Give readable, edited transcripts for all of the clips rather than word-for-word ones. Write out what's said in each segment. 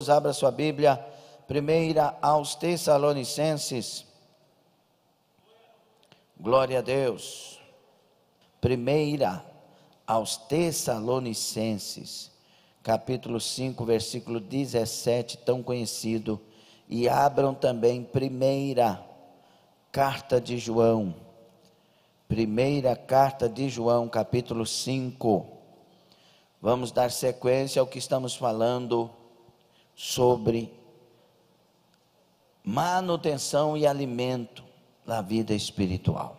Abra sua Bíblia, primeira aos Tessalonicenses. Glória a Deus. Primeira aos Tessalonicenses, capítulo 5, versículo 17, tão conhecido. E abram também primeira carta de João. Primeira carta de João, capítulo 5. Vamos dar sequência ao que estamos falando sobre manutenção e alimento na vida espiritual.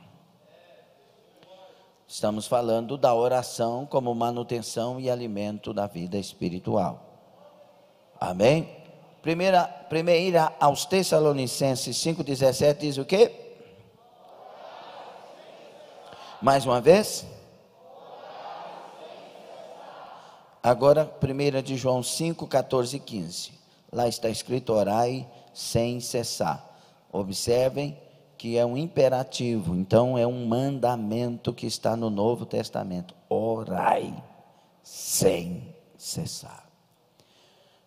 Estamos falando da oração como manutenção e alimento da vida espiritual. Amém? Primeira aos Tessalonicenses 5,17 diz o quê? Mais uma vez? Agora, 1 de João 5, 14 e 15. Lá está escrito: orai sem cessar. Observem que é um imperativo, então é um mandamento que está no Novo Testamento. Orai sem cessar.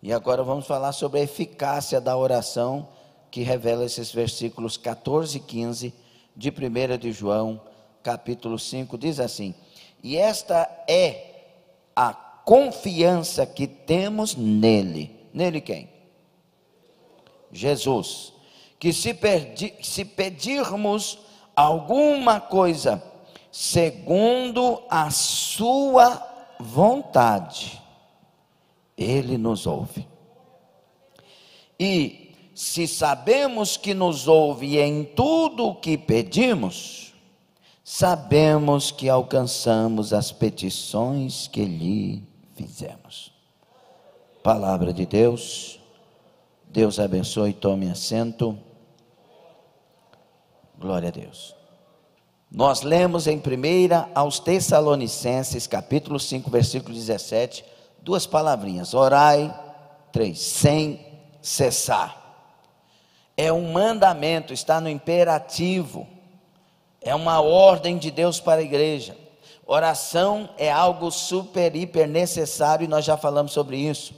E agora vamos falar sobre a eficácia da oração, que revela esses versículos 14 e 15 de 1 de João, capítulo 5, diz assim: e esta é a confiança que temos nele. Nele quem? Jesus. Que se pedirmos alguma coisa segundo a sua vontade, ele nos ouve. E se sabemos que nos ouve em tudo o que pedimos, sabemos que alcançamos as petições que lhe fizemos. Palavra de Deus. Deus abençoe, tome assento. Glória a Deus. Nós lemos em 1 aos Tessalonicenses, capítulo 5, versículo 17, duas palavrinhas: orai, 3, sem cessar. É um mandamento, está no imperativo, é uma ordem de Deus para a igreja. Oração é algo super, hiper necessário, e nós já falamos sobre isso.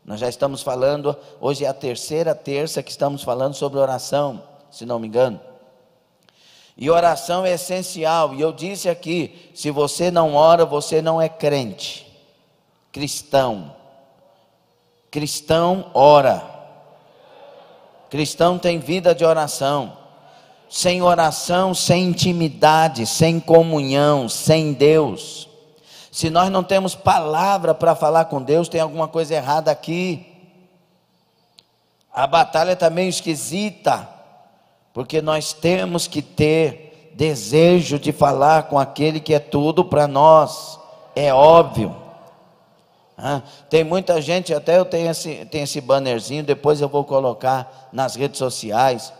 Nós já estamos falando, hoje é a terceira terça que estamos falando sobre oração, se não me engano. E oração é essencial, e eu disse aqui, se você não ora, você não é crente. Cristão ora. Cristão tem vida de oração. Sem oração, sem intimidade, sem comunhão, sem Deus. Se nós não temos palavra para falar com Deus, tem alguma coisa errada aqui. A batalha está meio esquisita, porque nós temos que ter desejo de falar com aquele que é tudo para nós. É óbvio. Tem muita gente, até eu tenho esse bannerzinho, depois eu vou colocar nas redes sociais.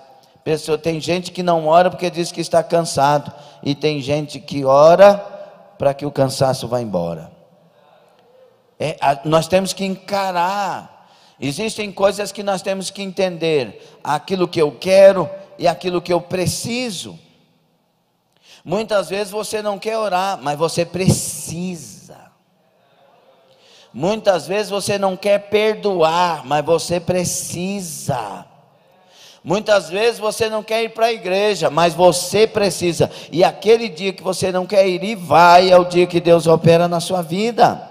Tem gente que não ora porque diz que está cansado, e tem gente que ora para que o cansaço vá embora. Nós temos que encarar. Existem coisas que nós temos que entender: aquilo que eu quero e aquilo que eu preciso. Muitas vezes você não quer orar, mas você precisa. Muitas vezes você não quer perdoar, mas você precisa. Muitas vezes você não quer ir para a igreja, mas você precisa. E aquele dia que você não quer ir e vai, é o dia que Deus opera na sua vida.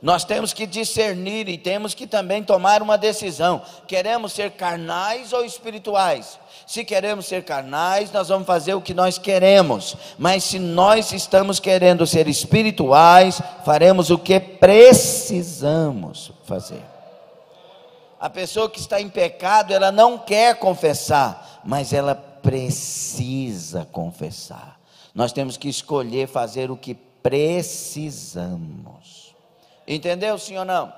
Nós temos que discernir e temos que também tomar uma decisão. Queremos ser carnais ou espirituais? Se queremos ser carnais, nós vamos fazer o que nós queremos. Mas se nós estamos querendo ser espirituais, faremos o que precisamos fazer. A pessoa que está em pecado, ela não quer confessar, mas ela precisa confessar. Nós temos que escolher fazer o que precisamos. Entendeu, sim ou não?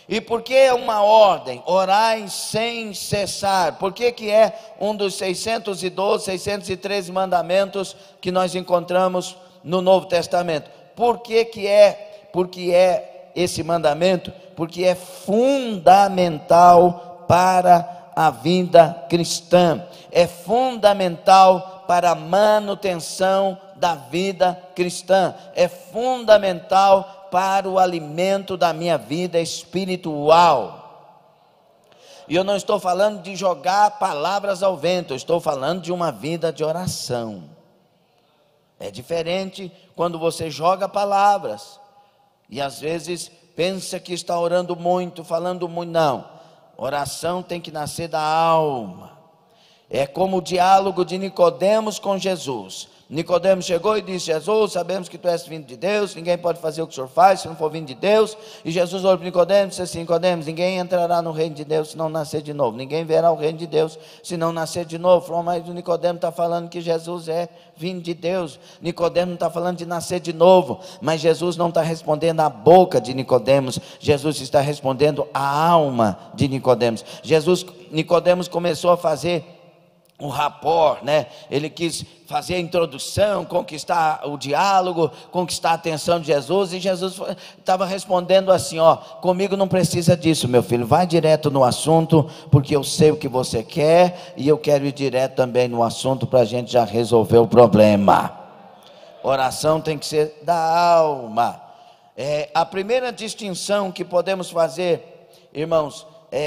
E por que é uma ordem? Orai sem cessar. Por que é um dos 612, 613 mandamentos que nós encontramos no Novo Testamento? Por que é esse mandamento? Porque é fundamental para a vida cristã, é fundamental para a manutenção da vida cristã, é fundamental para o alimento da minha vida espiritual. E eu não estou falando de jogar palavras ao vento, eu estou falando de uma vida de oração. É diferente quando você joga palavras e às vezes pensa que está orando muito, falando muito. Não, oração tem que nascer da alma. É como o diálogo de Nicodemos com Jesus. Nicodemos chegou e disse: Jesus, sabemos que tu és vindo de Deus, ninguém pode fazer o que o Senhor faz se não for vindo de Deus. E Jesus olhou para Nicodemos e disse assim: Nicodemos, ninguém entrará no reino de Deus se não nascer de novo, ninguém verá o reino de Deus se não nascer de novo. Falou, mas o Nicodemos está falando que Jesus é vindo de Deus. Nicodemos não está falando de nascer de novo, mas Jesus não está respondendo à boca de Nicodemos, Jesus está respondendo à alma de Nicodemos. Nicodemos começou a fazer um rapport, né? Ele quis fazer a introdução, conquistar o diálogo, conquistar a atenção de Jesus, e Jesus estava respondendo assim: ó, comigo não precisa disso, meu filho, vai direto no assunto, porque eu sei o que você quer, e eu quero ir direto também no assunto, para a gente já resolver o problema. Oração tem que ser da alma. A primeira distinção que podemos fazer, irmãos,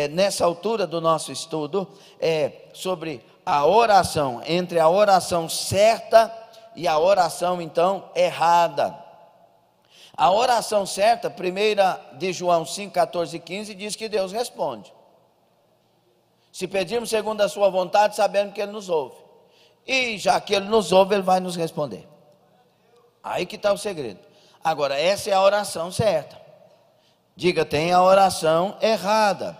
nessa altura do nosso estudo, é sobre a oração, entre a oração certa e a oração então errada. A oração certa, 1 de João 5, 14 e 15, diz que Deus responde. Se pedirmos segundo a sua vontade, sabemos que Ele nos ouve. E já que Ele nos ouve, Ele vai nos responder. Aí que está o segredo. Agora, essa é a oração certa. Diga, tem a oração errada.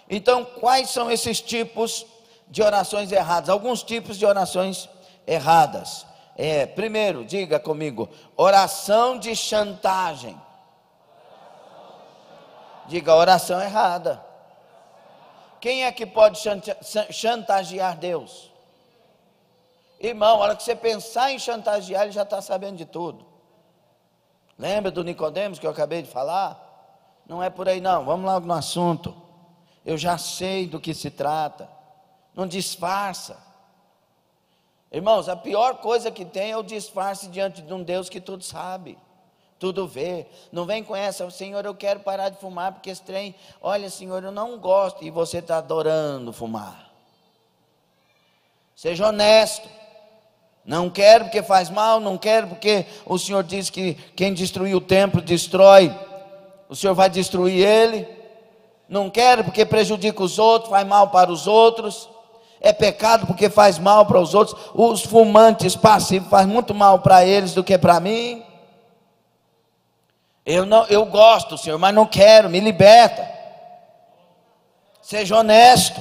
Então, quais são esses tipos de orações erradas? Alguns tipos de orações erradas. Primeiro, diga comigo, oração de chantagem. Diga, oração errada. Quem é que pode chantagear Deus? Irmão, a hora que você pensar em chantagear, Ele já está sabendo de tudo. Lembra do Nicodemos que eu acabei de falar? Não é por aí não, vamos logo no assunto. Eu já sei do que se trata. Não disfarça. Irmãos, a pior coisa que tem é o disfarce diante de um Deus que tudo sabe, tudo vê. Não vem com essa: Senhor, eu quero parar de fumar porque esse trem, olha, Senhor, eu não gosto, e você está adorando fumar. Seja honesto. Não quero porque faz mal, não quero porque o Senhor diz que quem destruir o templo destrói, o Senhor vai destruir ele. Não quero porque prejudica os outros, faz mal para os outros. É pecado porque faz mal para os outros. Os fumantes passivos faz muito mal para eles do que para mim. Eu gosto, Senhor, mas não quero, me liberta. Seja honesto.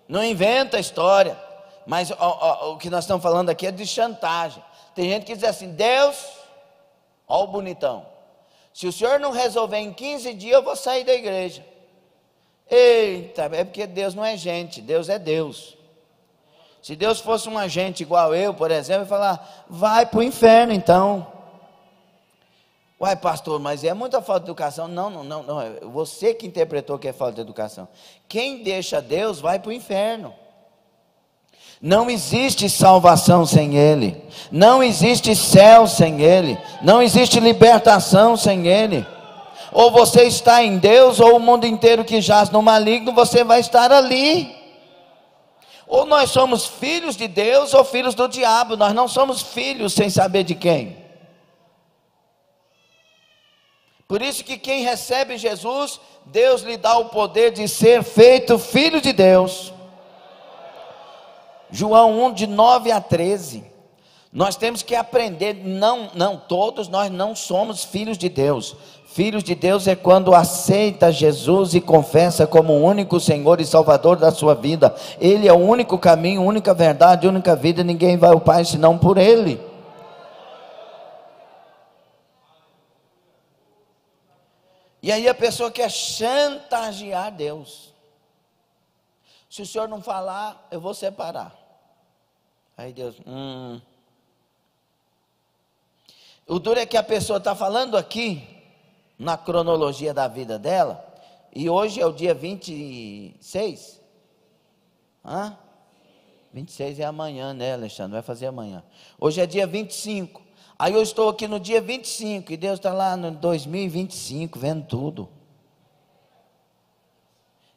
Não inventa história. Mas o que nós estamos falando aqui é de chantagem. Tem gente que diz assim: Deus, ó o bonitão, se o Senhor não resolver em 15 dias, eu vou sair da igreja. Eita, é porque Deus não é gente, Deus é Deus. Se Deus fosse uma gente igual eu, por exemplo, eu ia falar: vai para o inferno então. Uai, pastor, mas é muita falta de educação. Não, é você que interpretou que é falta de educação. Quem deixa Deus vai para o inferno. Não existe salvação sem Ele, não existe céu sem Ele, não existe libertação sem Ele. Ou você está em Deus, ou o mundo inteiro que jaz no maligno, você vai estar ali. Ou nós somos filhos de Deus, ou filhos do diabo. Nós não somos filhos sem saber de quem. Por isso que quem recebe Jesus, Deus lhe dá o poder de ser feito filho de Deus. João 1, de 9 a 13, nós temos que aprender, todos nós não somos filhos de Deus. Filhos de Deus é quando aceita Jesus e confessa como o único Senhor e Salvador da sua vida. Ele é o único caminho, única verdade, única vida, ninguém vai ao Pai senão por Ele. E aí a pessoa quer chantagear Deus. Se o Senhor não falar, eu vou separar. Aí Deus, O duro é que a pessoa está falando aqui, na cronologia da vida dela, e hoje é o dia 26. 26 é amanhã, né, Alexandre? Vai fazer amanhã. Hoje é dia 25. Aí eu estou aqui no dia 25 e Deus está lá no 2025 vendo tudo.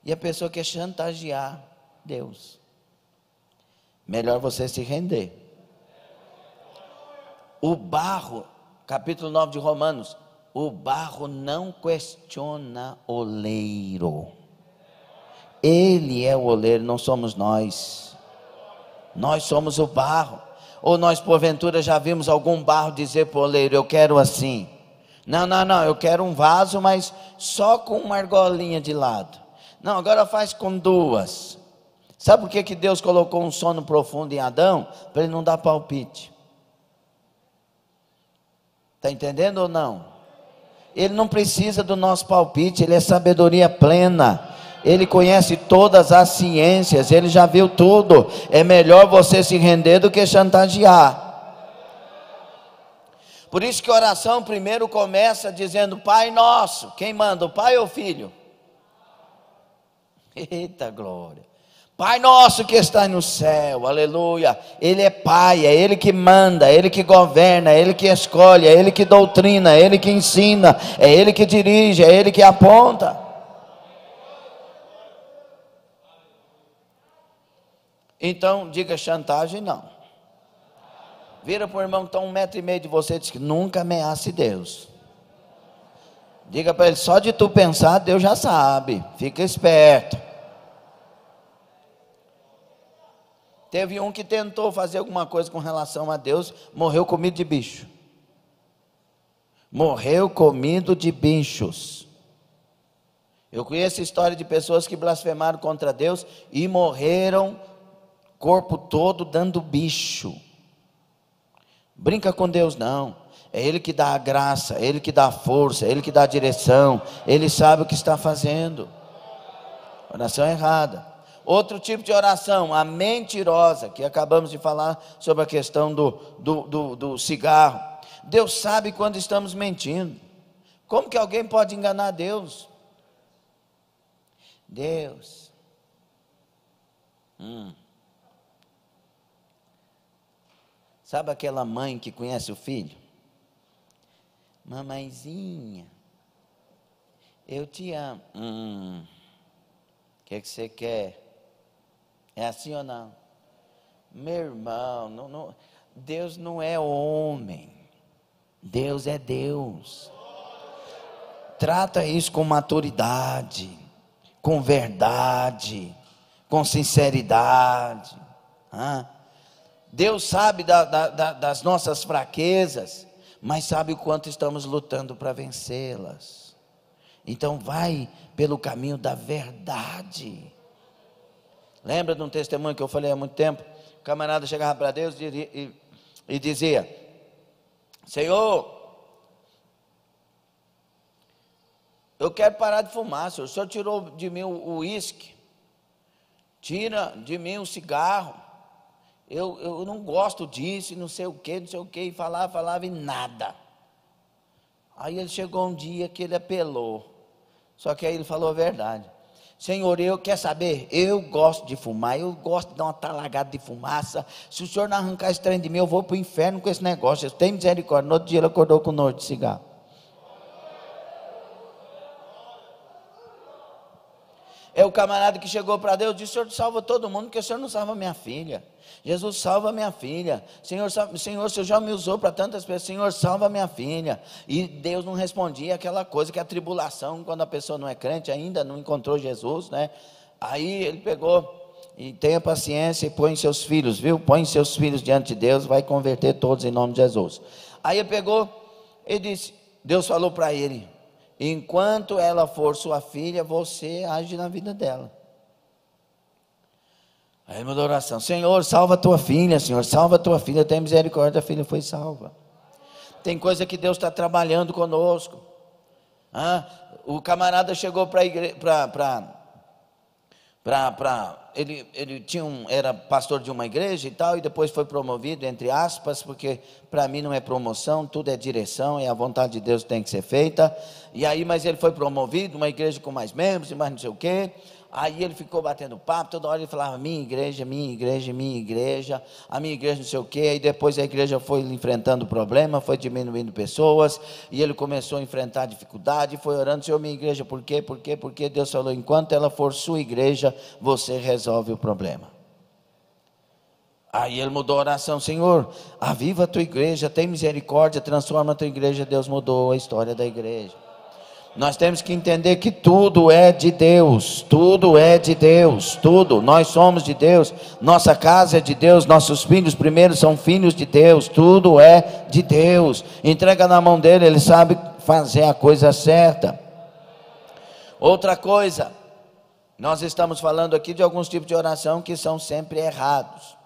E a pessoa quer chantagear Deus. Melhor você se render. O barro, capítulo 9 de Romanos, o barro não questiona o oleiro. Ele é o oleiro, não somos nós. Nós somos o barro. Ou nós porventura já vimos algum barro dizer para o oleiro: eu quero assim. Não, eu quero um vaso, mas só com uma argolinha de lado. Não, agora faz com duas. Sabe por que Deus colocou um sono profundo em Adão? Para ele não dar palpite. Está entendendo ou não? Ele não precisa do nosso palpite, ele é sabedoria plena. Ele conhece todas as ciências, ele já viu tudo. É melhor você se render do que chantagear. Por isso que a oração primeiro começa dizendo: Pai nosso. Quem manda, o pai ou o filho? Eita glória. Pai nosso que está no céu, aleluia. Ele é pai, é ele que manda, é ele que governa, é ele que escolhe, é ele que doutrina, é ele que ensina, é ele que dirige, é ele que aponta. Então, diga chantagem não. Vira para o irmão que está 1,5 metro de você e diz que nunca ameace Deus. Diga para ele: só de tu pensar, Deus já sabe. Fica esperto. Teve um que tentou fazer alguma coisa com relação a Deus, morreu comido de bicho. Morreu comido de bichos. Eu conheço a história de pessoas que blasfemaram contra Deus e morreram corpo todo dando bicho. Brinca com Deus não. É Ele que dá a graça, é Ele que dá a força, é Ele que dá a direção. Ele sabe o que está fazendo. Oração errada. Outro tipo de oração, a mentirosa, que acabamos de falar sobre a questão do cigarro. Deus sabe quando estamos mentindo. Como que alguém pode enganar Deus? Deus. Sabe aquela mãe que conhece o filho? Mamãezinha, eu te amo. O que você quer? É assim ou não? Meu irmão, não, Deus não é homem. Deus é Deus. Trata isso com maturidade, com verdade, com sinceridade. Deus sabe das nossas fraquezas, mas sabe o quanto estamos lutando para vencê-las. Então vai pelo caminho da verdade. Lembra de um testemunho que eu falei há muito tempo? O camarada chegava para Deus e dizia: Senhor, eu quero parar de fumar, Senhor. O Senhor tirou de mim o uísque, tira de mim o cigarro. Eu não gosto disso, não sei o que, e falava e nada. Aí ele chegou um dia que ele apelou, só que aí ele falou a verdade. Senhor, quer saber, eu gosto de fumar, eu gosto de dar uma talagada de fumaça. Se o Senhor não arrancar esse trem de mim, eu vou para o inferno com esse negócio. Tem misericórdia. No outro dia ele acordou com nojo de cigarro. É o camarada que chegou para Deus e disse: Senhor, salva todo mundo, porque o Senhor não salva minha filha. Jesus, salva minha filha. Senhor, o Senhor já me usou para tantas pessoas. Senhor, salva minha filha. E Deus não respondia aquela coisa que é a tribulação, quando a pessoa não é crente, ainda não encontrou Jesus, né? Aí ele pegou e tenha paciência e põe seus filhos, viu? Põe seus filhos diante de Deus, vai converter todos em nome de Jesus. Aí ele pegou e disse, Deus falou para ele: enquanto ela for sua filha, você age na vida dela. Aí ele mandou oração: Senhor, salva a tua filha, Senhor, salva a tua filha, tem misericórdia, a filha foi salva. Tem coisa que Deus está trabalhando conosco. O camarada chegou para era pastor de uma igreja e tal, e depois foi promovido, entre aspas, porque para mim não é promoção, tudo é direção, e a vontade de Deus tem que ser feita. E aí, mas ele foi promovido, uma igreja com mais membros e mais não sei o quê. Aí ele ficou batendo papo, toda hora ele falava, minha igreja, minha igreja, minha igreja, a minha igreja não sei o quê. Aí depois a igreja foi enfrentando problema, foi diminuindo pessoas, e ele começou a enfrentar dificuldade, foi orando, Senhor, minha igreja, por quê? Porque Deus falou, enquanto ela for sua igreja, você resolve o problema. Aí ele mudou a oração, Senhor, aviva a tua igreja, tem misericórdia, transforma a tua igreja. Deus mudou a história da igreja. Nós temos que entender que tudo é de Deus, tudo é de Deus, tudo, nós somos de Deus, nossa casa é de Deus, nossos filhos primeiro são filhos de Deus, tudo é de Deus. Entrega na mão dele, ele sabe fazer a coisa certa. Outra coisa, nós estamos falando aqui de alguns tipos de oração que são sempre errados.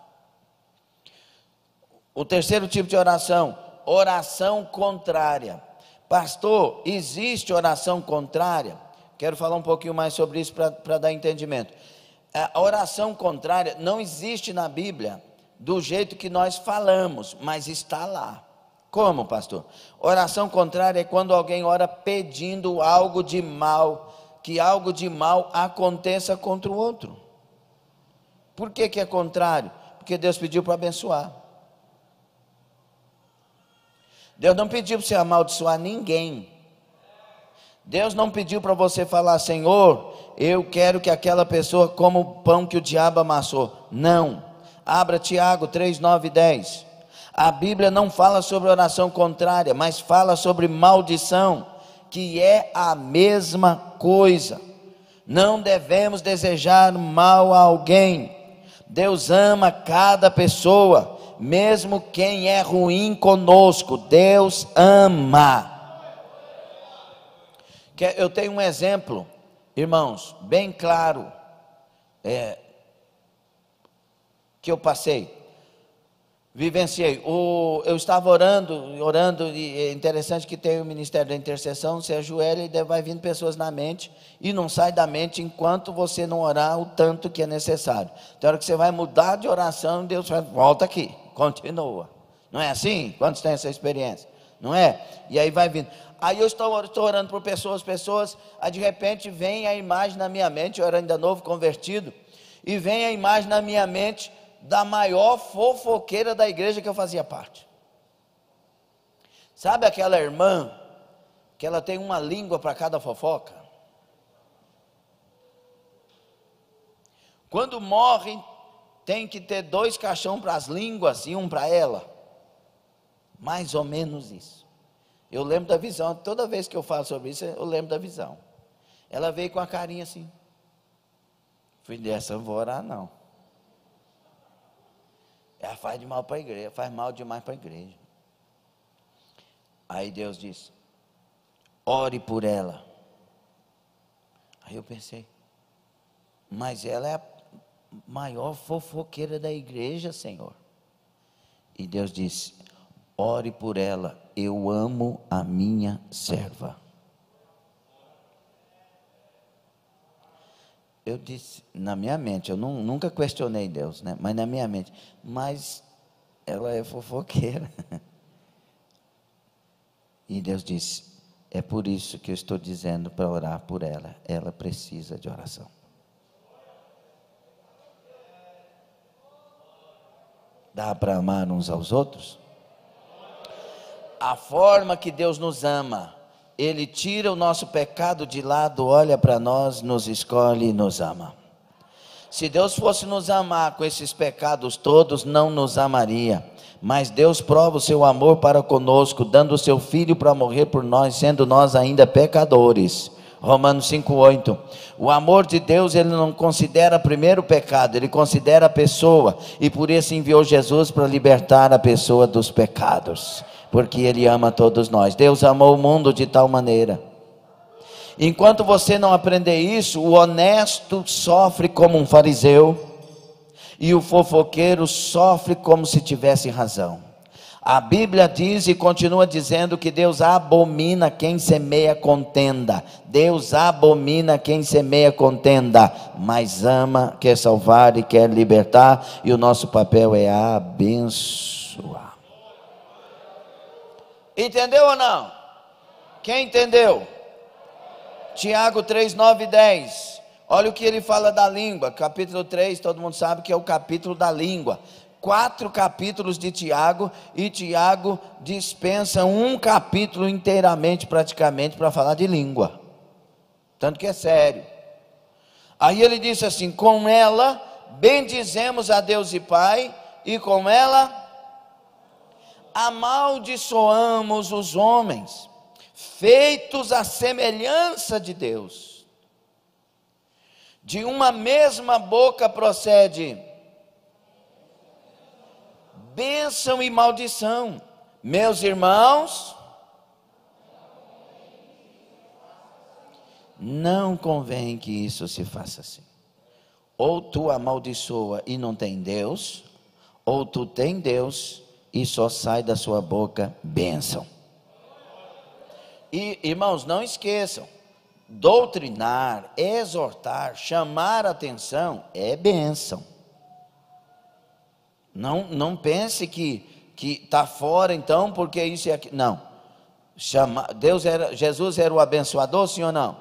O terceiro tipo de oração, oração contrária. Pastor, existe oração contrária? Quero falar um pouquinho mais sobre isso para dar entendimento. A oração contrária não existe na Bíblia do jeito que nós falamos, mas está lá. Como, pastor? Oração contrária é quando alguém ora pedindo algo de mal, que algo de mal aconteça contra o outro. Por que é contrário? Porque Deus pediu para abençoar. Deus não pediu para você amaldiçoar ninguém. Deus não pediu para você falar, Senhor, eu quero que aquela pessoa coma o pão que o diabo amassou. Não. Abra Tiago 3, 9 e 10. A Bíblia não fala sobre oração contrária, mas fala sobre maldição, que é a mesma coisa. Não devemos desejar mal a alguém. Deus ama cada pessoa, mesmo quem é ruim conosco, Deus ama. Eu tenho um exemplo, irmãos, bem claro, que eu passei, vivenciei. Eu estava orando, e é interessante que tem o ministério da intercessão, você ajoelha e vai vindo pessoas na mente, e não sai da mente enquanto você não orar o tanto que é necessário. Tem hora que você vai mudar de oração, Deus vai, volta aqui, continua. Não é assim? Quantos têm essa experiência? Não é? E aí vai vindo. Aí eu estou orando por pessoas, aí de repente vem a imagem na minha mente, eu era ainda novo, convertido, e vem a imagem na minha mente da maior fofoqueira da igreja que eu fazia parte. Sabe aquela irmã que ela tem uma língua para cada fofoca? Quando morre, tem que ter 2 caixões para as línguas e um para ela. Mais ou menos isso. Eu lembro da visão, toda vez que eu falo sobre isso, eu lembro da visão. Ela veio com a carinha assim. Fui dessa, eu não vou orar não. Ela faz de mal para a igreja, faz mal demais para a igreja. Aí Deus disse, ore por ela. Aí eu pensei, mas ela é a maior fofoqueira da igreja, Senhor. E Deus disse, ore por ela, eu amo a minha serva. Eu disse, na minha mente, eu nunca questionei Deus, né? Mas na minha mente, mas ela é fofoqueira. E Deus disse, é por isso que eu estou dizendo para orar por ela, ela precisa de oração. Dá para amar uns aos outros? A forma que Deus nos ama, Ele tira o nosso pecado de lado, olha para nós, nos escolhe e nos ama. Se Deus fosse nos amar com esses pecados todos, não nos amaria. Mas Deus prova o seu amor para conosco, dando o seu Filho para morrer por nós, sendo nós ainda pecadores. Romanos 5,8. O amor de Deus, Ele não considera primeiro o pecado, Ele considera a pessoa. E por isso enviou Jesus para libertar a pessoa dos pecados. Porque Ele ama todos nós. Deus amou o mundo de tal maneira. Enquanto você não aprender isso, o honesto sofre como um fariseu, e o fofoqueiro sofre como se tivesse razão. A Bíblia diz e continua dizendo que Deus abomina quem semeia contenda. Deus abomina quem semeia contenda, mas ama, quer salvar e quer libertar, e o nosso papel é abençoar. Entendeu ou não? Quem entendeu? Tiago 3, 9 e 10. Olha o que ele fala da língua. Capítulo 3, todo mundo sabe que é o capítulo da língua. 4 capítulos de Tiago, e Tiago dispensa um capítulo inteiramente, praticamente, para falar de língua, tanto que é sério. Aí ele disse assim: com ela bendizemos a Deus e Pai, e com ela amaldiçoamos os homens, feitos à semelhança de Deus. De uma mesma boca procede bênção e maldição. Meus irmãos, não convém que isso se faça assim. Ou tu amaldiçoa e não tem Deus, ou tu tem Deus e só sai da sua boca bênção. E irmãos, não esqueçam, doutrinar, exortar, chamar atenção é bênção. Não pense que está fora então, porque isso e aquilo. Não. Jesus era o abençoador, sim ou não?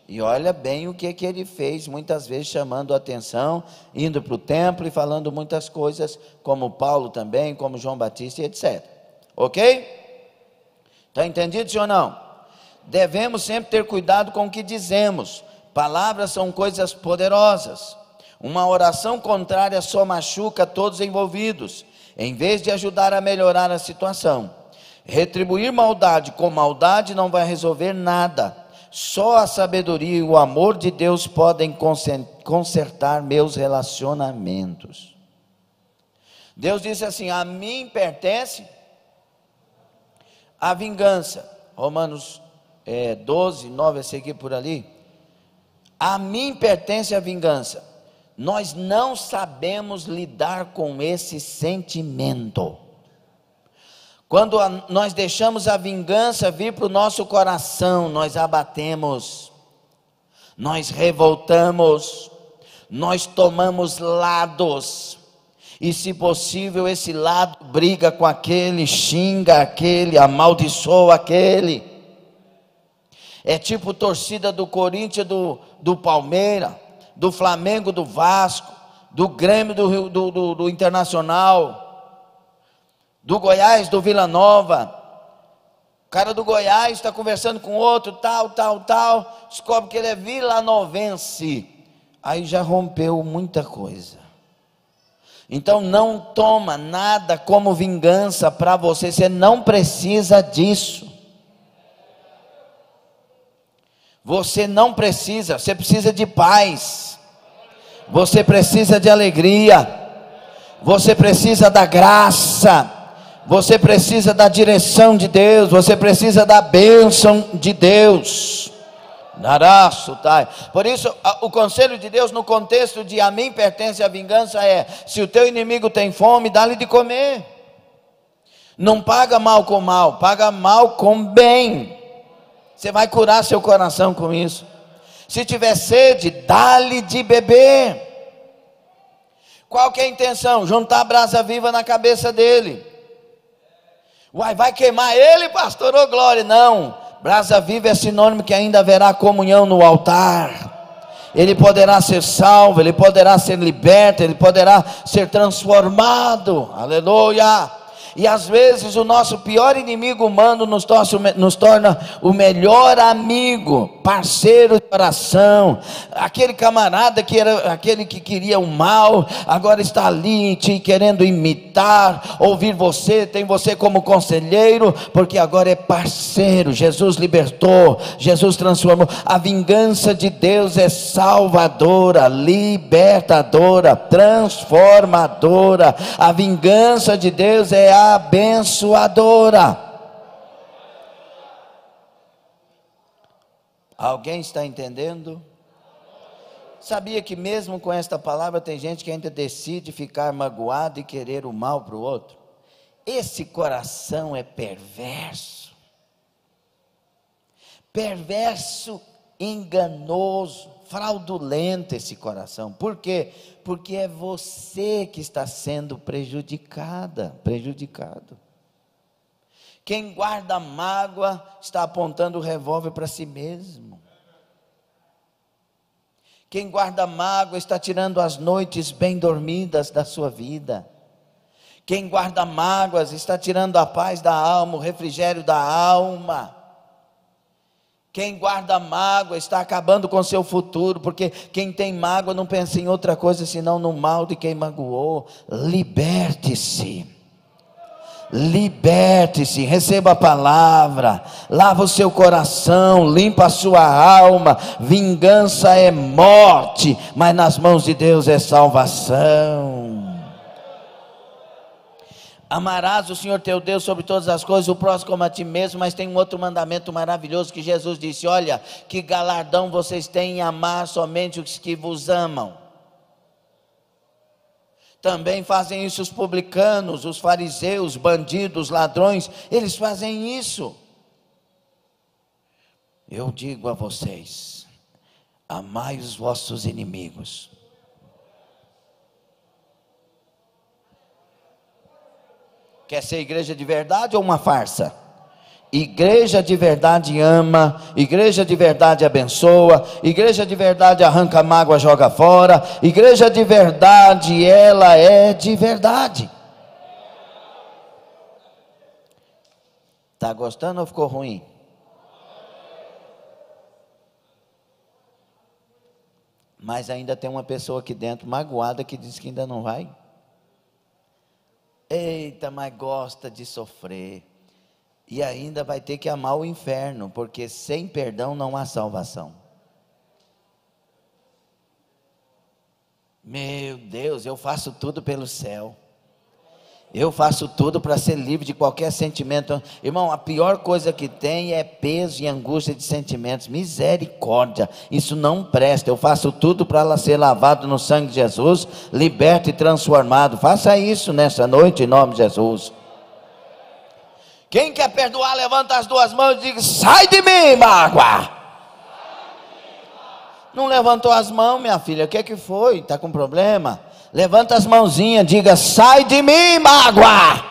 E olha bem o que ele fez, muitas vezes chamando a atenção, indo para o templo e falando muitas coisas, como Paulo também, como João Batista e etc. Ok? Está entendido, sim ou não? Devemos sempre ter cuidado com o que dizemos. Palavras são coisas poderosas. Uma oração contrária só machuca todos envolvidos, em vez de ajudar a melhorar a situação. Retribuir maldade com maldade não vai resolver nada. Só a sabedoria e o amor de Deus podem consertar meus relacionamentos. Deus disse assim: a mim pertence a vingança. Romanos 12, 9 a seguir por ali. A mim pertence a vingança. Nós não sabemos lidar com esse sentimento. Quando nós deixamos a vingança vir para o nosso coração, nós abatemos, nós revoltamos, nós tomamos lados, e se possível esse lado briga com aquele, xinga aquele, amaldiçoa aquele. É tipo torcida do Corinthians, do Palmeiras, do Flamengo, do Vasco, do Grêmio, do Internacional, do Goiás, do Vila Nova. O cara do Goiás está conversando com outro, tal, descobre que ele é vilanovense, aí já rompeu muita coisa. Então não toma nada como vingança para você, você não precisa disso. Você não precisa, você precisa de paz, você precisa de alegria, você precisa da graça, você precisa da direção de Deus, você precisa da bênção de Deus. Por isso, o conselho de Deus no contexto de a mim pertence a vingança é: se o teu inimigo tem fome, dá-lhe de comer. Não paga mal com mal, paga mal com bem. Você vai curar seu coração com isso. Se tiver sede, dá-lhe de beber. Qual que é a intenção? Juntar a brasa viva na cabeça dele. Vai queimar ele, pastor? Ô glória! Não, brasa viva é sinônimo que ainda haverá comunhão no altar. Ele poderá ser salvo, ele poderá ser liberto, ele poderá ser transformado. Aleluia! E às vezes o nosso pior inimigo humano nos torna o melhor amigo, parceiro de oração. Aquele camarada que era aquele que queria o mal, agora está ali te querendo imitar, ouvir você, tem você como conselheiro, porque agora é parceiro. Jesus libertou, Jesus transformou. A vingança de Deus é salvadora, libertadora, transformadora. A vingança de Deus é abençoadora. Alguém está entendendo? Sabia que mesmo com esta palavra tem gente que ainda decide ficar magoado e querer o mal para o outro? Esse coração é perverso. Perverso, enganoso, fraudulento esse coração. Por quê? Porque é você que está sendo prejudicado. Quem guarda mágoa está apontando o revólver para si mesmo. Quem guarda mágoa está tirando as noites bem dormidas da sua vida. Quem guarda mágoas está tirando a paz da alma, o refrigério da alma. Quem guarda mágoa está acabando com seu futuro, porque quem tem mágoa não pensa em outra coisa senão no mal de quem magoou. Liberte-se. Liberte-se, receba a palavra, lava o seu coração, limpa a sua alma. Vingança é morte, mas nas mãos de Deus é salvação. Amarás o Senhor teu Deus sobre todas as coisas, o próximo como a ti mesmo. Mas tem um outro mandamento maravilhoso que Jesus disse: olha, que galardão vocês têm em amar somente os que vos amam. Também fazem isso os publicanos, os fariseus, bandidos, ladrões, eles fazem isso. Eu digo a vocês: amai os vossos inimigos. Quer ser igreja de verdade ou uma farsa? Igreja de verdade ama, igreja de verdade abençoa, igreja de verdade arranca mágoa, joga fora. Igreja de verdade, ela é de verdade. Está gostando ou ficou ruim? Mas ainda tem uma pessoa aqui dentro magoada que diz que ainda não vai. Eita, mas gosta de sofrer. E ainda vai ter que amar o inferno, porque sem perdão não há salvação. Meu Deus, eu faço tudo pelo céu. Eu faço tudo para ser livre de qualquer sentimento. Irmão, a pior coisa que tem é peso e angústia de sentimentos. Misericórdia, isso não presta. Eu faço tudo para ser lavado no sangue de Jesus, liberto e transformado. Faça isso nessa noite em nome de Jesus. Quem quer perdoar, levanta as duas mãos e diga: sai de mim, mágoa. Não levantou as mãos, minha filha, o que foi? Está com problema? Levanta as mãozinhas, diga: sai de mim, mágoa.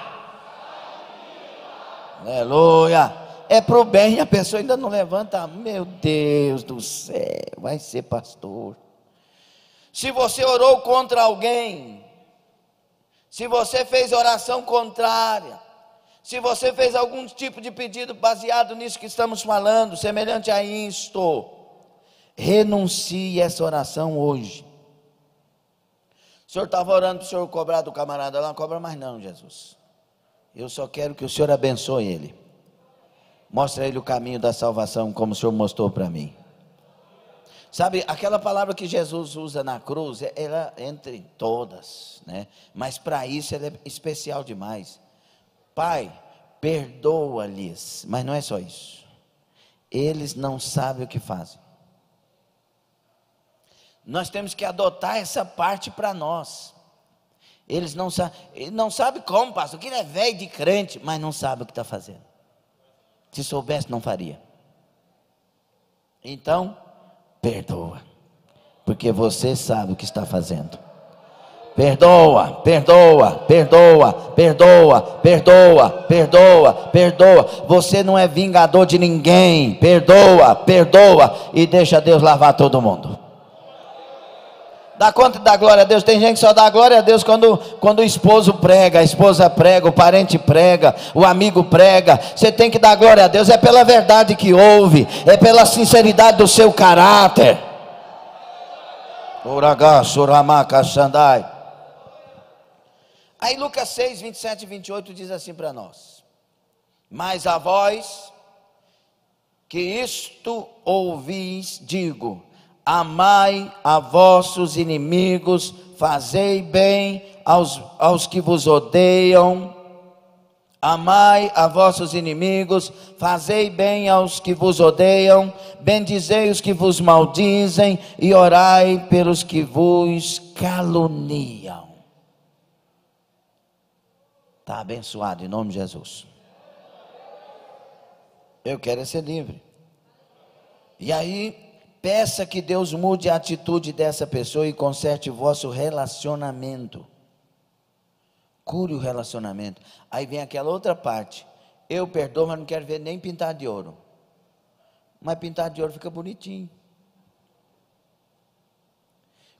Aleluia. É para o bem, a pessoa ainda não levanta. Meu Deus do céu, vai ser pastor. Se você orou contra alguém, se você fez oração contrária, se você fez algum tipo de pedido baseado nisso que estamos falando, semelhante a isto, renuncie essa oração hoje. O senhor estava orando para o senhor cobrar do camarada lá, não cobra mais não, Jesus. Eu só quero que o senhor abençoe ele. Mostre a ele o caminho da salvação, como o senhor mostrou para mim. Sabe, aquela palavra que Jesus usa na cruz, ela entre todas, né? Mas para isso ela é especial demais. Pai, perdoa-lhes, mas não é só isso. Eles não sabem o que fazem. Nós temos que adotar essa parte para nós. Eles não sabem como, pastor, que ele é velho de crente, mas não sabe o que está fazendo. Se soubesse, não faria. Então, perdoa, porque você sabe o que está fazendo. Perdoa, perdoa, perdoa, perdoa, perdoa, perdoa, perdoa. Você não é vingador de ninguém. Perdoa, perdoa e deixa Deus lavar todo mundo. Dá conta de dar glória a Deus. Tem gente que só dá glória a Deus quando o esposo prega, a esposa prega, o parente prega, o amigo prega. Você tem que dar glória a Deus, é pela verdade que houve, é pela sinceridade do seu caráter. Aí Lucas 6, 27 e 28 diz assim para nós: mas a vós que isto ouvis, digo: amai a vossos inimigos, fazei bem aos que vos odeiam. Amai a vossos inimigos, fazei bem aos que vos odeiam, bendizei os que vos maldizem e orai pelos que vos caluniam. Está abençoado em nome de Jesus. Eu quero ser livre. E aí, peça que Deus mude a atitude dessa pessoa e conserte o vosso relacionamento. Cure o relacionamento. Aí vem aquela outra parte. Eu perdoo, mas não quero ver nem pintar de ouro. Mas pintar de ouro fica bonitinho.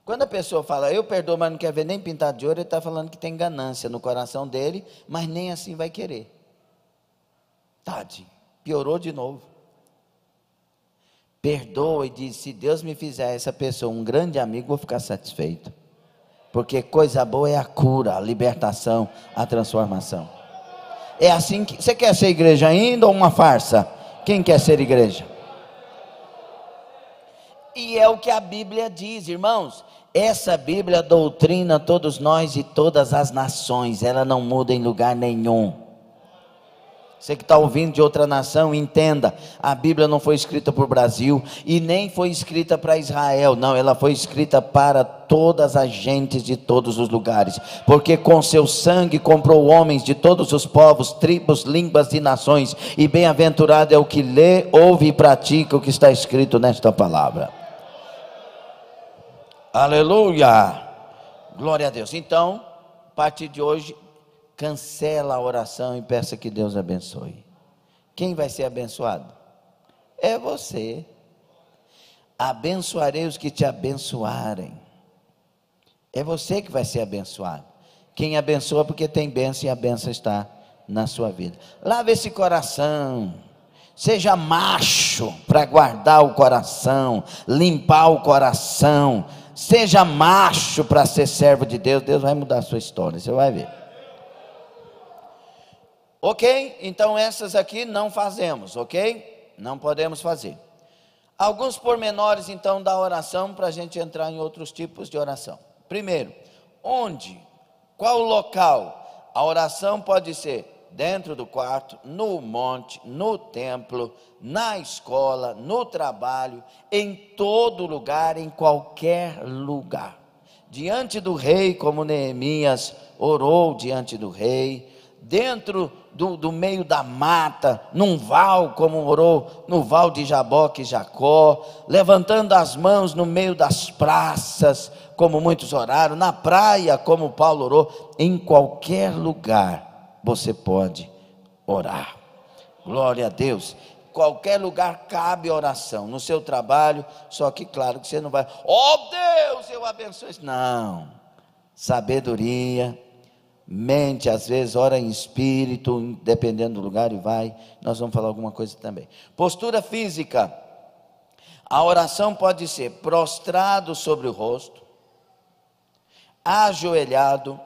Quando a pessoa fala, eu perdoo, mas não quer ver nem pintar de ouro, ele está falando que tem ganância no coração dele, mas nem assim vai querer. Tadinho, piorou de novo. Perdoa e diz, se Deus me fizer essa pessoa um grande amigo, vou ficar satisfeito. Porque coisa boa é a cura, a libertação, a transformação. É assim que, você quer ser igreja ainda ou uma farsa? Quem quer ser igreja? E é o que a Bíblia diz, irmãos. Essa Bíblia doutrina todos nós e todas as nações. Ela não muda em lugar nenhum. Você que está ouvindo de outra nação, entenda. A Bíblia não foi escrita para o Brasil e nem foi escrita para Israel. Não, ela foi escrita para todas as gentes de todos os lugares. Porque com seu sangue comprou homens de todos os povos, tribos, línguas e nações. E bem-aventurado é o que lê, ouve e pratica o que está escrito nesta palavra. Aleluia, glória a Deus. Então, a partir de hoje, cancela a oração e peça que Deus abençoe. Quem vai ser abençoado? É você. Abençoarei os que te abençoarem. É você que vai ser abençoado. Quem abençoa porque tem bênção e a bênção está na sua vida. Lave esse coração. Seja macho para guardar o coração, limpar o coração. Seja macho para ser servo de Deus. Deus vai mudar a sua história, você vai ver. Ok? Então essas aqui não fazemos, ok? Não podemos fazer. Alguns pormenores então da oração, para a gente entrar em outros tipos de oração. Primeiro, onde? Qual local? A oração pode ser dentro do quarto, no monte, no templo, na escola, no trabalho, em todo lugar, em qualquer lugar. Diante do rei, como Neemias orou diante do rei, dentro do meio da mata, num val, como orou no val de Jaboque e Jacó, levantando as mãos no meio das praças, como muitos oraram, na praia, como Paulo orou, em qualquer lugar você pode orar. Glória a Deus. Qualquer lugar cabe oração. No seu trabalho, só que claro que você não vai, oh Deus, eu abençoe. Não. Sabedoria, mente, às vezes ora em espírito, dependendo do lugar e vai. Nós vamos falar alguma coisa também. Postura física. A oração pode ser prostrado sobre o rosto, ajoelhado,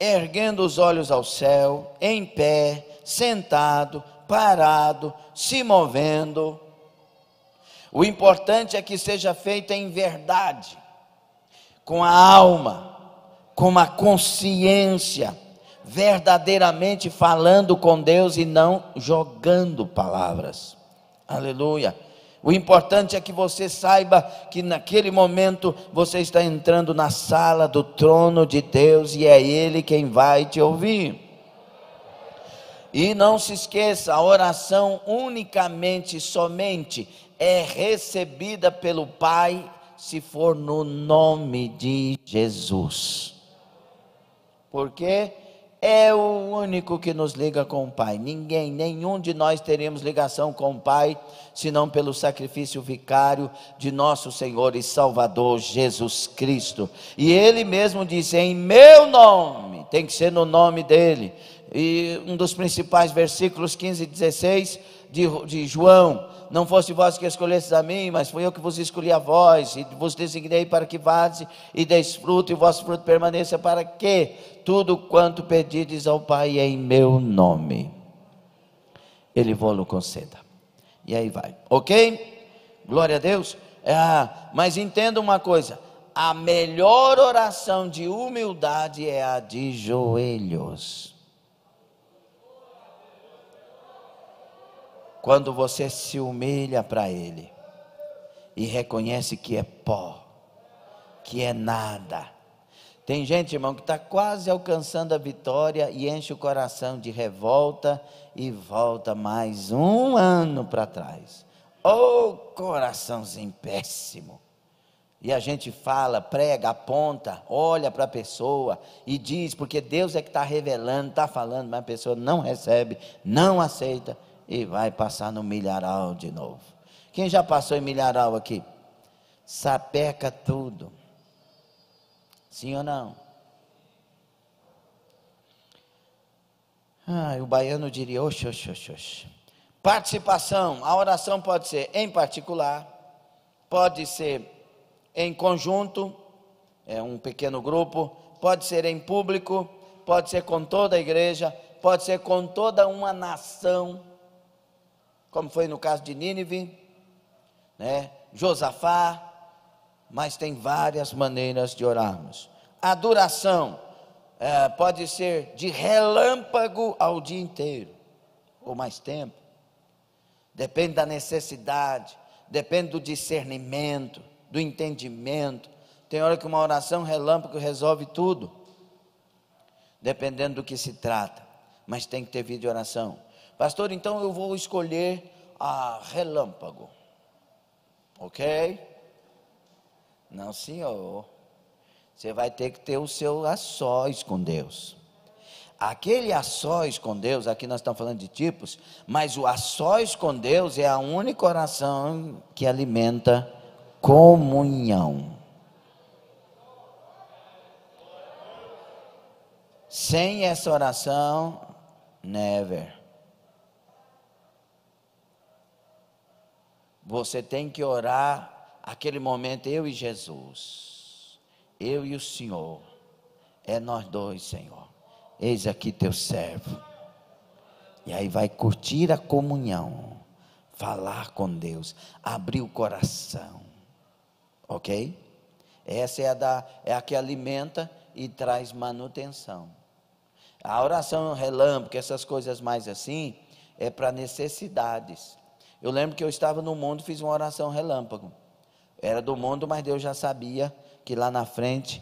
erguendo os olhos ao céu, em pé, sentado, parado, se movendo. O importante é que seja feita em verdade, com a alma, com uma consciência, verdadeiramente falando com Deus e não jogando palavras. Aleluia. O importante é que você saiba que naquele momento você está entrando na sala do trono de Deus e é Ele quem vai te ouvir. E não se esqueça, a oração unicamente, somente é recebida pelo Pai se for no nome de Jesus. Porque é o único que nos liga com o Pai. Nenhum de nós teríamos ligação com o Pai, senão pelo sacrifício vicário de nosso Senhor e Salvador Jesus Cristo. E Ele mesmo disse, em meu nome, tem que ser no nome dEle. E um dos principais versículos 15 e 16 de João, não fosse vós que escolhestes a mim, mas fui eu que vos escolhi a vós, e vos designei para que vades e deis fruto, e o vosso fruto permaneça, para que tudo quanto pedides ao Pai em meu nome, Ele vos conceda. E aí vai, ok? Glória a Deus. Mas entenda uma coisa, a melhor oração de humildade é a de joelhos. Quando você se humilha para Ele e reconhece que é pó, que é nada. Tem gente, irmão, que está quase alcançando a vitória e enche o coração de revolta e volta mais um ano para trás. Oh, coraçãozinho péssimo. E a gente fala, prega, aponta, olha para a pessoa e diz, porque Deus é que está revelando, está falando, mas a pessoa não recebe, não aceita e vai passar no milharal de novo. Quem já passou em milharal aqui? Sapeca tudo. Sim ou não? O baiano diria, oxe, oxe, oxe, oxe. Participação, a oração pode ser em particular, pode ser em conjunto, um pequeno grupo, pode ser em público, pode ser com toda a igreja, pode ser com toda uma nação, como foi no caso de Nínive, Josafá, mas tem várias maneiras de orarmos. A duração pode ser de relâmpago ao dia inteiro, ou mais tempo, depende da necessidade, depende do discernimento, do entendimento. Tem hora que uma oração relâmpago resolve tudo, dependendo do que se trata, mas tem que ter vida de oração. Pastor, então eu vou escolher a relâmpago, ok? Não, senhor, você vai ter que ter o seu a sós com Deus. Aquele a sós com Deus, aqui nós estamos falando de tipos, mas o a sós com Deus é a única oração que alimenta comunhão. Sem essa oração, never. Você tem que orar aquele momento, eu e Jesus, eu e o Senhor, é nós dois, Senhor, eis aqui teu servo, e aí vai curtir a comunhão, falar com Deus, abrir o coração, ok? Essa é a que alimenta e traz manutenção. A oração relâmpago, essas coisas mais assim, é para necessidades. Eu lembro que eu estava no mundo, fiz uma oração relâmpago, era do mundo, mas Deus já sabia que lá na frente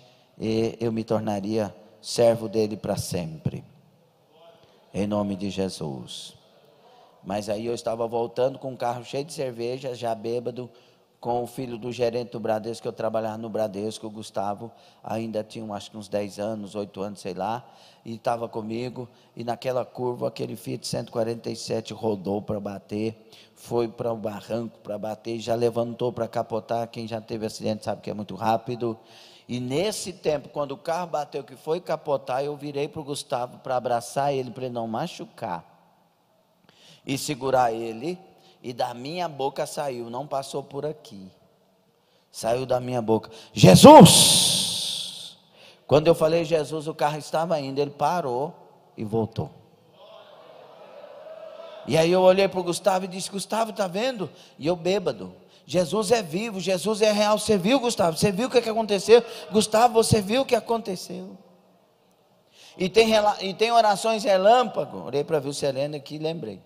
eu me tornaria servo dele para sempre, em nome de Jesus. Mas aí eu estava voltando com um carro cheio de cerveja, já bêbado, com o filho do gerente do Bradesco, que eu trabalhava no Bradesco, o Gustavo, ainda tinha acho que uns 10 anos, 8 anos, sei lá, e estava comigo, e naquela curva, aquele Fiat 147 rodou para bater, foi para o barranco para bater, já levantou para capotar. Quem já teve acidente sabe que é muito rápido, e nesse tempo, quando o carro bateu, que foi capotar, eu virei para o Gustavo para abraçar ele, para ele não machucar, e segurar ele, e da minha boca saiu, não passou por aqui, saiu da minha boca, Jesus! Quando eu falei Jesus, o carro estava indo, ele parou e voltou. E aí eu olhei para o Gustavo e disse, Gustavo, está vendo? E eu bêbado, Jesus é vivo, Jesus é real. Você viu, Gustavo? Você viu o que aconteceu? Gustavo, você viu o que aconteceu? E tem orações relâmpago, orei para ver Serena aqui, lembrei,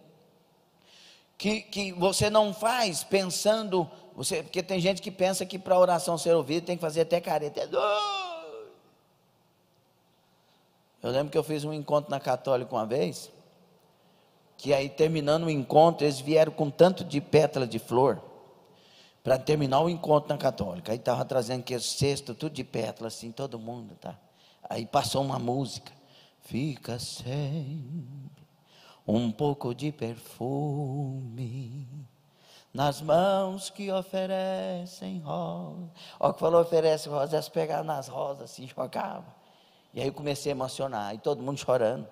que você não faz pensando, porque tem gente que pensa que para a oração ser ouvida tem que fazer até careta, é doido. Eu lembro que eu fiz um encontro na Católica uma vez, que aí terminando o encontro, eles vieram com tanto de pétala de flor, para terminar o encontro na Católica, aí estava trazendo aquele cesto, tudo de pétala, assim, todo mundo, tá? Aí passou uma música, fica sempre um pouco de perfume nas mãos que oferecem rosa. Ó, que falou oferece rosa, elas pegaram nas rosas assim, jogavam. E aí eu comecei a emocionar, e todo mundo chorando.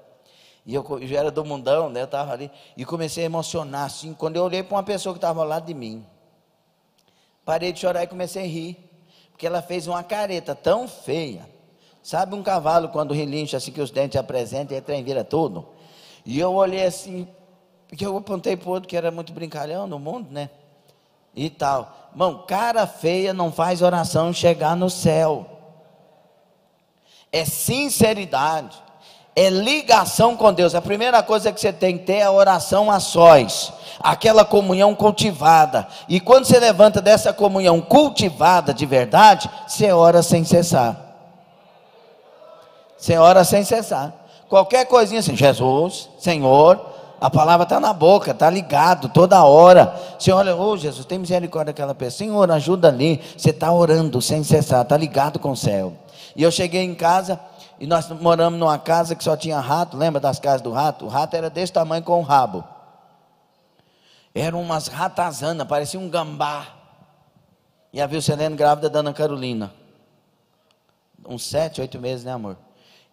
E eu já era do mundão, né? Eu estava ali, e comecei a emocionar assim, quando eu olhei para uma pessoa que estava ao lado de mim. Parei de chorar e comecei a rir, porque ela fez uma careta tão feia. Sabe um cavalo quando relincha assim, que os dentes apresentam e a trem vira tudo? E eu olhei assim, porque eu apontei para o outro que era muito brincalhão no mundo, né? E tal. Irmão, cara feia não faz oração chegar no céu. É sinceridade, é ligação com Deus. A primeira coisa que você tem que ter é a oração a sós, aquela comunhão cultivada. E quando você levanta dessa comunhão cultivada de verdade, você ora sem cessar. Você ora sem cessar. Qualquer coisinha assim, Jesus, Senhor, a palavra está na boca, está ligado toda hora. Você olha, ô Jesus, tem misericórdia daquela pessoa. Senhor, ajuda ali. Você está orando sem cessar, está ligado com o céu. E eu cheguei em casa, e nós moramos numa casa que só tinha rato. Lembra das casas do rato? O rato era desse tamanho com o rabo. Eram umas ratazanas, parecia um gambá. E a Vilcelene grávida da Ana Carolina. Uns 7, 8 meses, né, amor?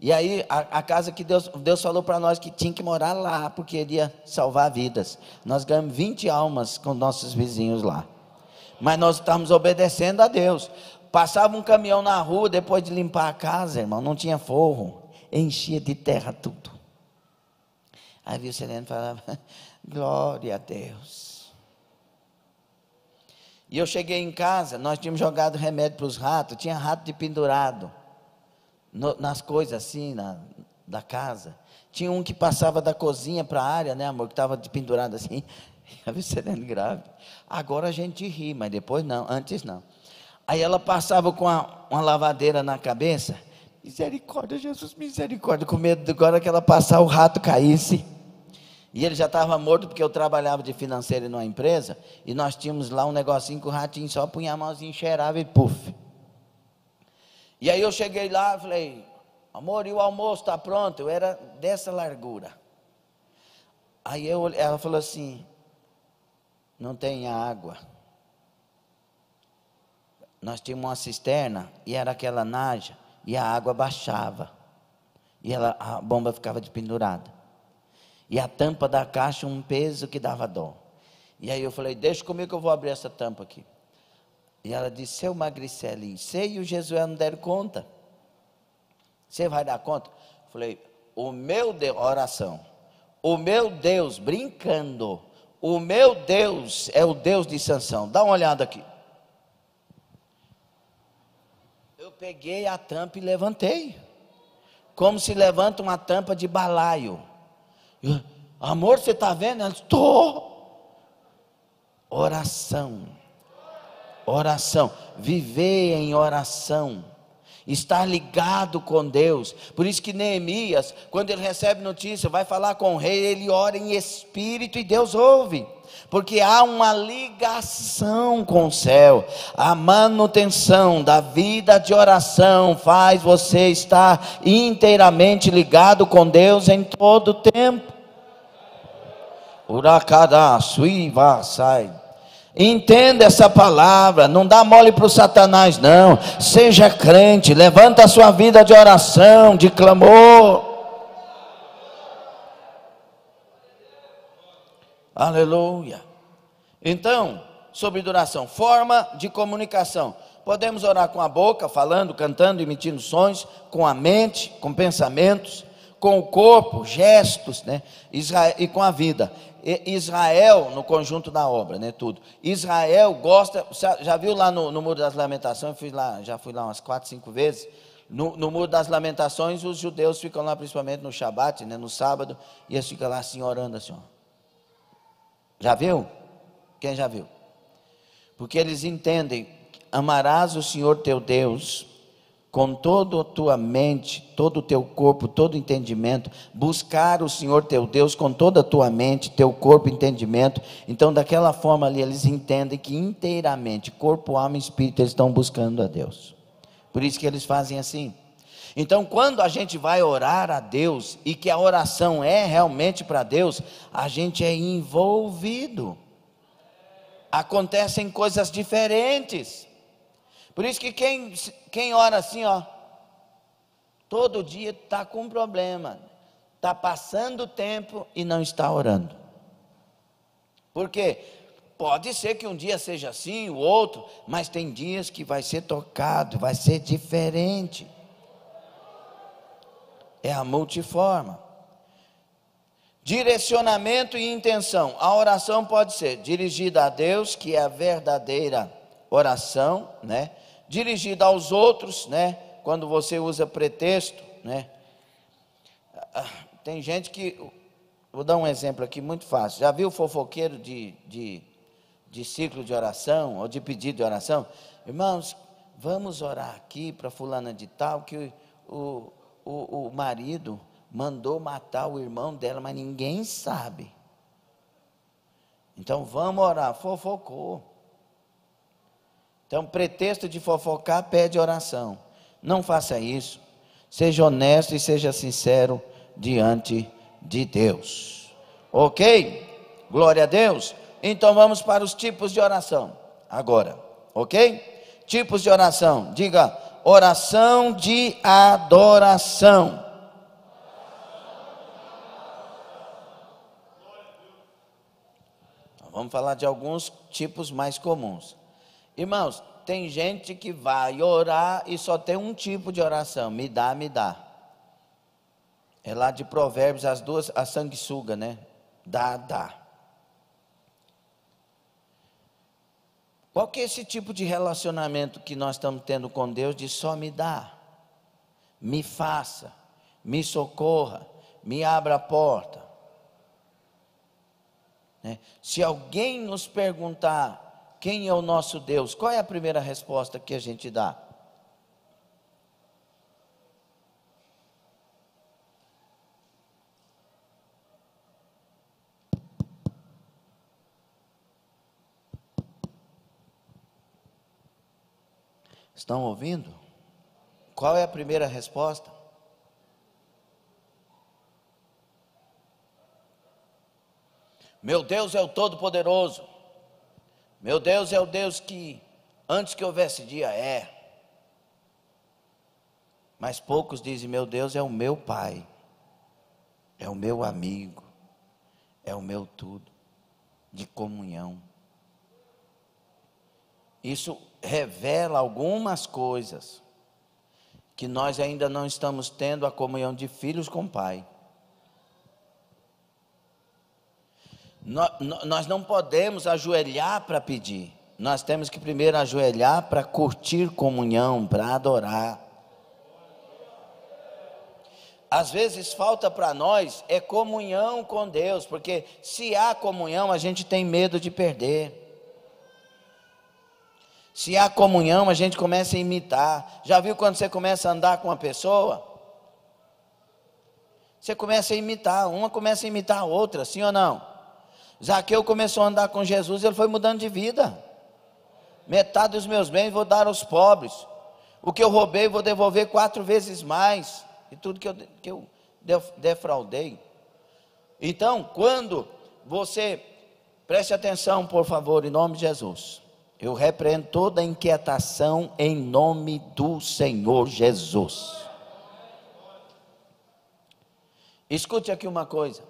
E aí, a casa que Deus falou para nós que tinha que morar lá, porque ele ia salvar vidas. Nós ganhamos 20 almas com nossos vizinhos lá. Mas nós estávamos obedecendo a Deus. Passava um caminhão na rua, depois de limpar a casa, irmão, não tinha forro. Enchia de terra tudo. Aí viu o Sereno falava, glória a Deus. E eu cheguei em casa, nós tínhamos jogado remédio para os ratos, tinha rato de pendurado. Nas coisas assim, da casa. Tinha um que passava da cozinha para a área, né, amor, que estava pendurado assim. A Vicente grávida. Agora a gente ri, mas depois não, antes não. Aí ela passava com uma lavadeira na cabeça. Misericórdia, Jesus, misericórdia. Com medo de agora que ela passar, o rato caísse. E ele já estava morto, porque eu trabalhava de financeiro numa empresa. E nós tínhamos lá um negocinho que o ratinho só punha a mãozinha, cheirava e puf. E aí eu cheguei lá e falei, amor, e o almoço está pronto? Eu era dessa largura. Aí ela falou assim, não tem água. Nós tínhamos uma cisterna e era aquela naja e a água baixava. E a bomba ficava pendurada. E a tampa da caixa um peso que dava dó. E aí eu falei, deixa comigo que eu vou abrir essa tampa aqui. E ela disse, seu Magricelinho, você e o Jesué não deram conta. Você vai dar conta? Eu falei, o meu Deus, oração. O meu Deus, brincando. O meu Deus é o Deus de Sansão. Dá uma olhada aqui. Eu peguei a tampa e levantei. Como se levanta uma tampa de balaio. Amor, você está vendo? Ela disse, estou. Oração. Oração, viver em oração, estar ligado com Deus. Por isso que Neemias, quando ele recebe notícia, vai falar com o rei, ele ora em espírito e Deus ouve, porque há uma ligação com o céu. A manutenção da vida de oração faz você estar inteiramente ligado com Deus em todo o tempo. Uracadá, suiva, sai. Entenda essa palavra, não dá mole para o Satanás não, seja crente, levanta a sua vida de oração, de clamor, aleluia. Então, sobre oração, forma de comunicação, podemos orar com a boca, falando, cantando, emitindo sons, com a mente, com pensamentos, com o corpo, gestos, né? E com a vida. Israel, no conjunto da obra, né, tudo. Israel gosta, já viu lá no Muro das Lamentações, já fui lá umas 4, 5 vezes, no Muro das Lamentações, os judeus ficam lá, principalmente no Shabat, né, no sábado, e eles ficam lá assim, orando assim, ó. Já viu? Quem já viu? Porque eles entendem, amarás o Senhor teu Deus, com toda a tua mente, todo o teu corpo, todo o entendimento, buscar o Senhor teu Deus com toda a tua mente, teu corpo e entendimento. Então daquela forma ali eles entendem que inteiramente, corpo, alma e espírito, eles estão buscando a Deus. Por isso que eles fazem assim. Então quando a gente vai orar a Deus, e que a oração é realmente para Deus, a gente é envolvido. Acontecem coisas diferentes. Por isso que quem ora assim, ó, todo dia está com um problema, está passando o tempo e não está orando. Por quê? Pode ser que um dia seja assim, o outro, mas tem dias que vai ser tocado, vai ser diferente. É a multiforma. Direcionamento e intenção. A oração pode ser dirigida a Deus, que é a verdadeira oração, né? Dirigida aos outros, né? Quando você usa pretexto, né? Tem gente que, vou dar um exemplo aqui muito fácil. Já viu fofoqueiro de ciclo de oração ou de pedido de oração? Irmãos, vamos orar aqui para fulana de tal, que o o marido mandou matar o irmão dela, mas ninguém sabe. Então vamos orar. Fofocou. Então, pretexto de fofocar, pede oração. Não faça isso. Seja honesto e seja sincero diante de Deus. Ok? Glória a Deus. Então vamos para os tipos de oração agora. Ok? Tipos de oração. Diga, oração de adoração. Vamos falar de alguns tipos mais comuns. Irmãos, tem gente que vai orar e só tem um tipo de oração: me dá, me dá. É lá de Provérbios, as duas, a sanguessuga, né? Dá, dá. Qual que é esse tipo de relacionamento que nós estamos tendo com Deus de só me dá? Me faça, me socorra, me abra a porta. Se alguém nos perguntar quem é o nosso Deus, qual é a primeira resposta que a gente dá? Estão ouvindo? Qual é a primeira resposta? Meu Deus é o Todo-Poderoso. Meu Deus é o Deus que antes que houvesse dia é. Mas poucos dizem: meu Deus é o meu Pai, é o meu amigo, é o meu tudo, de comunhão. Isso revela algumas coisas, que nós ainda não estamos tendo a comunhão de filhos com o Pai. Nós não podemos ajoelhar para pedir, nós temos que primeiro ajoelhar para curtir comunhão, para adorar. Às vezes falta para nós é comunhão com Deus, porque se há comunhão a gente tem medo de perder. Se há comunhão a gente começa a imitar. Já viu quando você começa a andar com uma pessoa? Você começa a imitar, uma começa a imitar a outra, sim ou não? Zaqueu começou a andar com Jesus, ele foi mudando de vida. Metade dos meus bens vou dar aos pobres. O que eu roubei vou devolver 4 vezes mais. E tudo que eu defraudei. Então, quando você, preste atenção por favor, em nome de Jesus. Eu repreendo toda inquietação em nome do Senhor Jesus. Escute aqui uma coisa.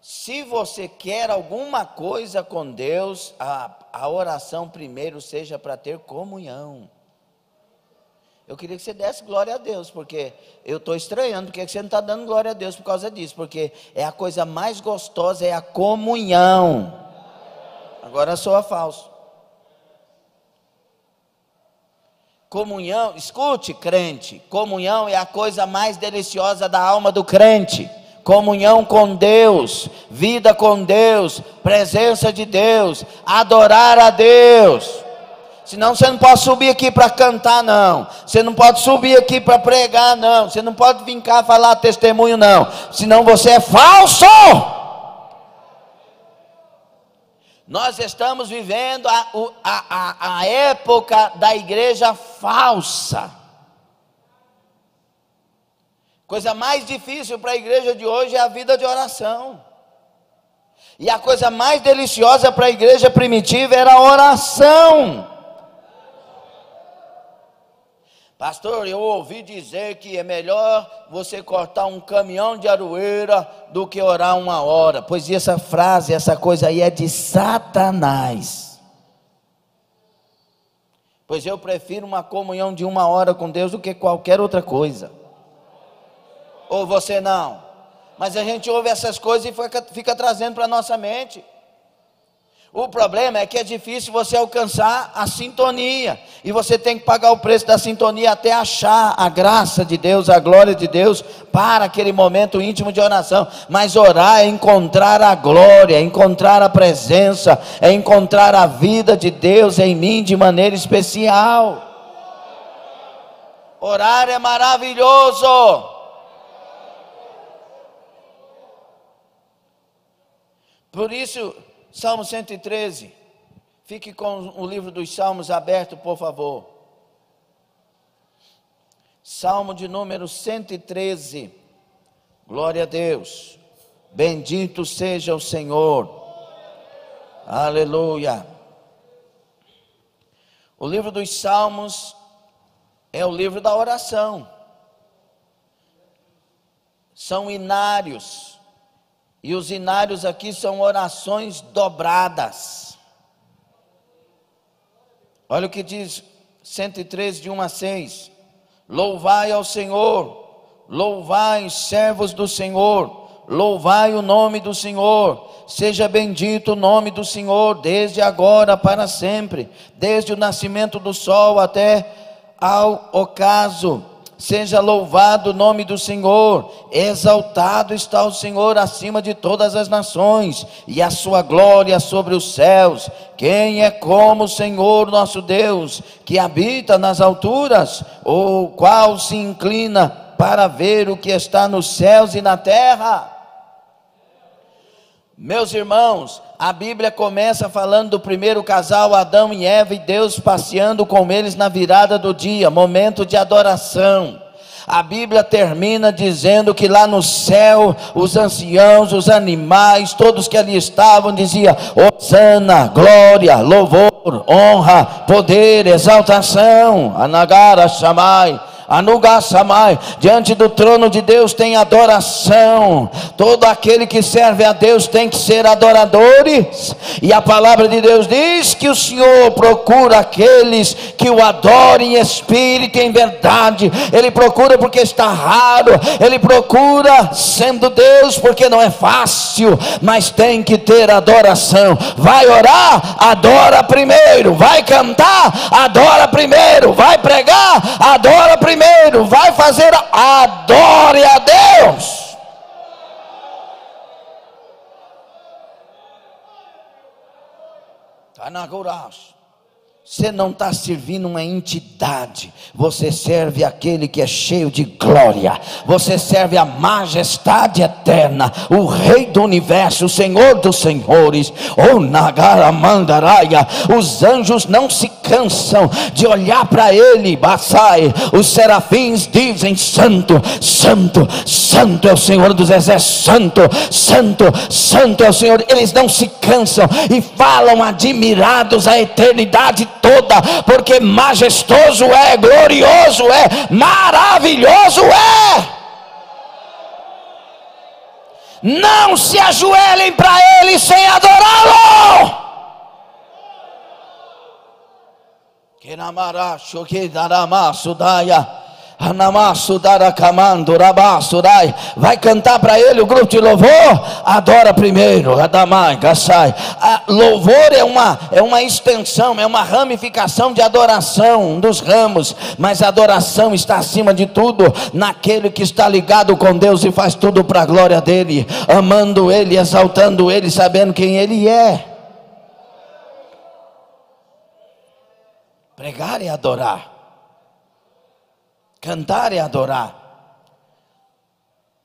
Se você quer alguma coisa com Deus, a oração primeiro seja para ter comunhão. Eu queria que você desse glória a Deus, porque eu estou estranhando, porque você não está dando glória a Deus por causa disso, porque é a coisa mais gostosa, é a comunhão. Agora soa falso. Comunhão, escute, crente, comunhão é a coisa mais deliciosa da alma do crente. Comunhão com Deus, vida com Deus, presença de Deus, adorar a Deus. Senão você não pode subir aqui para cantar, não. Você não pode subir aqui para pregar, não. Você não pode vir cá falar testemunho, não. Senão você é falso. Nós estamos vivendo a época da igreja falsa. Coisa mais difícil para a igreja de hoje é a vida de oração. E a coisa mais deliciosa para a igreja primitiva era a oração. Pastor, eu ouvi dizer que é melhor você cortar um caminhão de aroeira do que orar 1 hora. Pois essa frase, essa coisa aí é de Satanás. Pois eu prefiro uma comunhão de 1 hora com Deus do que qualquer outra coisa. Ou você não? Mas a gente ouve essas coisas e fica trazendo para a nossa mente. O problema é que é difícil você alcançar a sintonia, e você tem que pagar o preço da sintonia até achar a graça de Deus, a glória de Deus, para aquele momento íntimo de oração. Mas orar é encontrar a glória, é encontrar a presença, é encontrar a vida de Deus em mim de maneira especial. Orar é maravilhoso. Por isso, Salmo 113, fique com o livro dos Salmos aberto, por favor. Salmo de número 113, glória a Deus, bendito seja o Senhor, aleluia. O livro dos Salmos é o livro da oração, são inários, e os inários aqui são orações dobradas. Olha o que diz 113, de 1 a 6, louvai ao Senhor, louvai servos do Senhor, louvai o nome do Senhor, seja bendito o nome do Senhor, desde agora para sempre, desde o nascimento do sol até ao ocaso. Seja louvado o nome do Senhor, exaltado está o Senhor acima de todas as nações, e a sua glória sobre os céus. Quem é como o Senhor nosso Deus, que habita nas alturas, o qual se inclina para ver o que está nos céus e na terra? Meus irmãos, a Bíblia começa falando do primeiro casal, Adão e Eva, e Deus passeando com eles na virada do dia, momento de adoração. A Bíblia termina dizendo que lá no céu, os anciãos, os animais, todos que ali estavam, diziam: Hosana, glória, louvor, honra, poder, exaltação, Anagara Shamai, Anugassamai. Diante do trono de Deus tem adoração. Todo aquele que serve a Deus tem que ser adoradores. E a palavra de Deus diz que o Senhor procura aqueles que o adorem em espírito e em verdade. Ele procura porque está raro. Ele procura sendo Deus porque não é fácil, mas tem que ter adoração. Vai orar? Adora primeiro. Vai cantar? Adora primeiro. Vai pregar? Adora primeiro. Vai fazer, adore a Deus. Você não está servindo uma entidade, você serve aquele que é cheio de glória, você serve a majestade eterna, o Rei do universo, o Senhor dos senhores. Oh, Nagaramandaraya. Os anjos não se cansam de olhar para ele. Basai. Os serafins dizem: Santo, Santo, Santo é o Senhor dos exércitos, Santo, Santo, Santo é o Senhor. Eles não se cansam e falam admirados a eternidade toda, porque majestoso é, glorioso é, maravilhoso é. Não se ajoelhem para ele sem adorá-lo. Vai cantar para ele o grupo de louvor? Adora primeiro. Louvor é uma extensão, é uma ramificação de adoração, um dos ramos. Mas a adoração está acima de tudo naquele que está ligado com Deus e faz tudo para a glória dele, amando ele, exaltando ele, sabendo quem ele é. Pregar é adorar, cantar é adorar.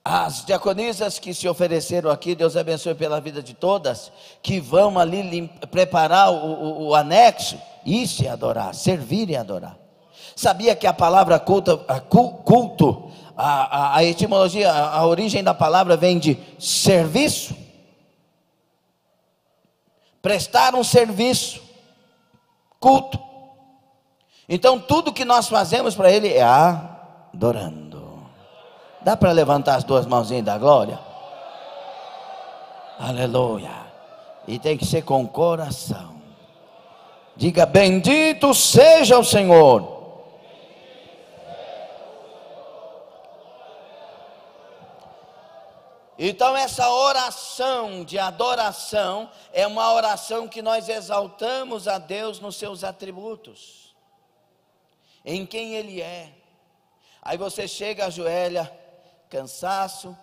As diaconisas que se ofereceram aqui, Deus abençoe pela vida de todas, que vão ali preparar o anexo. Isso é adorar, servir é adorar. Sabia que a palavra culto, a etimologia, a origem da palavra vem de serviço? Prestar um serviço, culto. Então tudo que nós fazemos para ele é adorando. Dá para levantar as duas mãozinhas da glória? Aleluia. E tem que ser com coração. Diga: bendito seja o Senhor. Então essa oração de adoração é uma oração que nós exaltamos a Deus nos seus atributos, em quem Ele é. Aí você chega, ajoelha, cansaço,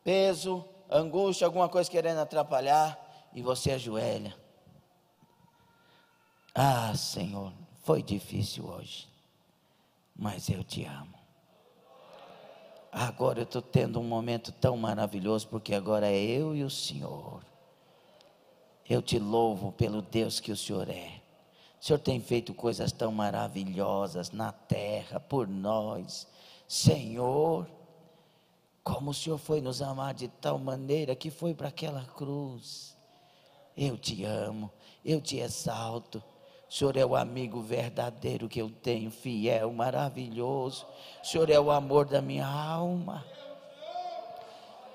peso, angústia, alguma coisa querendo atrapalhar, e você ajoelha. Ah, Senhor, foi difícil hoje, mas eu te amo. Agora eu estou tendo um momento tão maravilhoso, porque agora é eu e o Senhor. Eu te louvo pelo Deus que o Senhor é. O Senhor tem feito coisas tão maravilhosas na terra por nós. Senhor, como o Senhor foi nos amar de tal maneira que foi para aquela cruz. Eu te amo, eu te exalto. O Senhor é o amigo verdadeiro que eu tenho, fiel, maravilhoso. O Senhor é o amor da minha alma.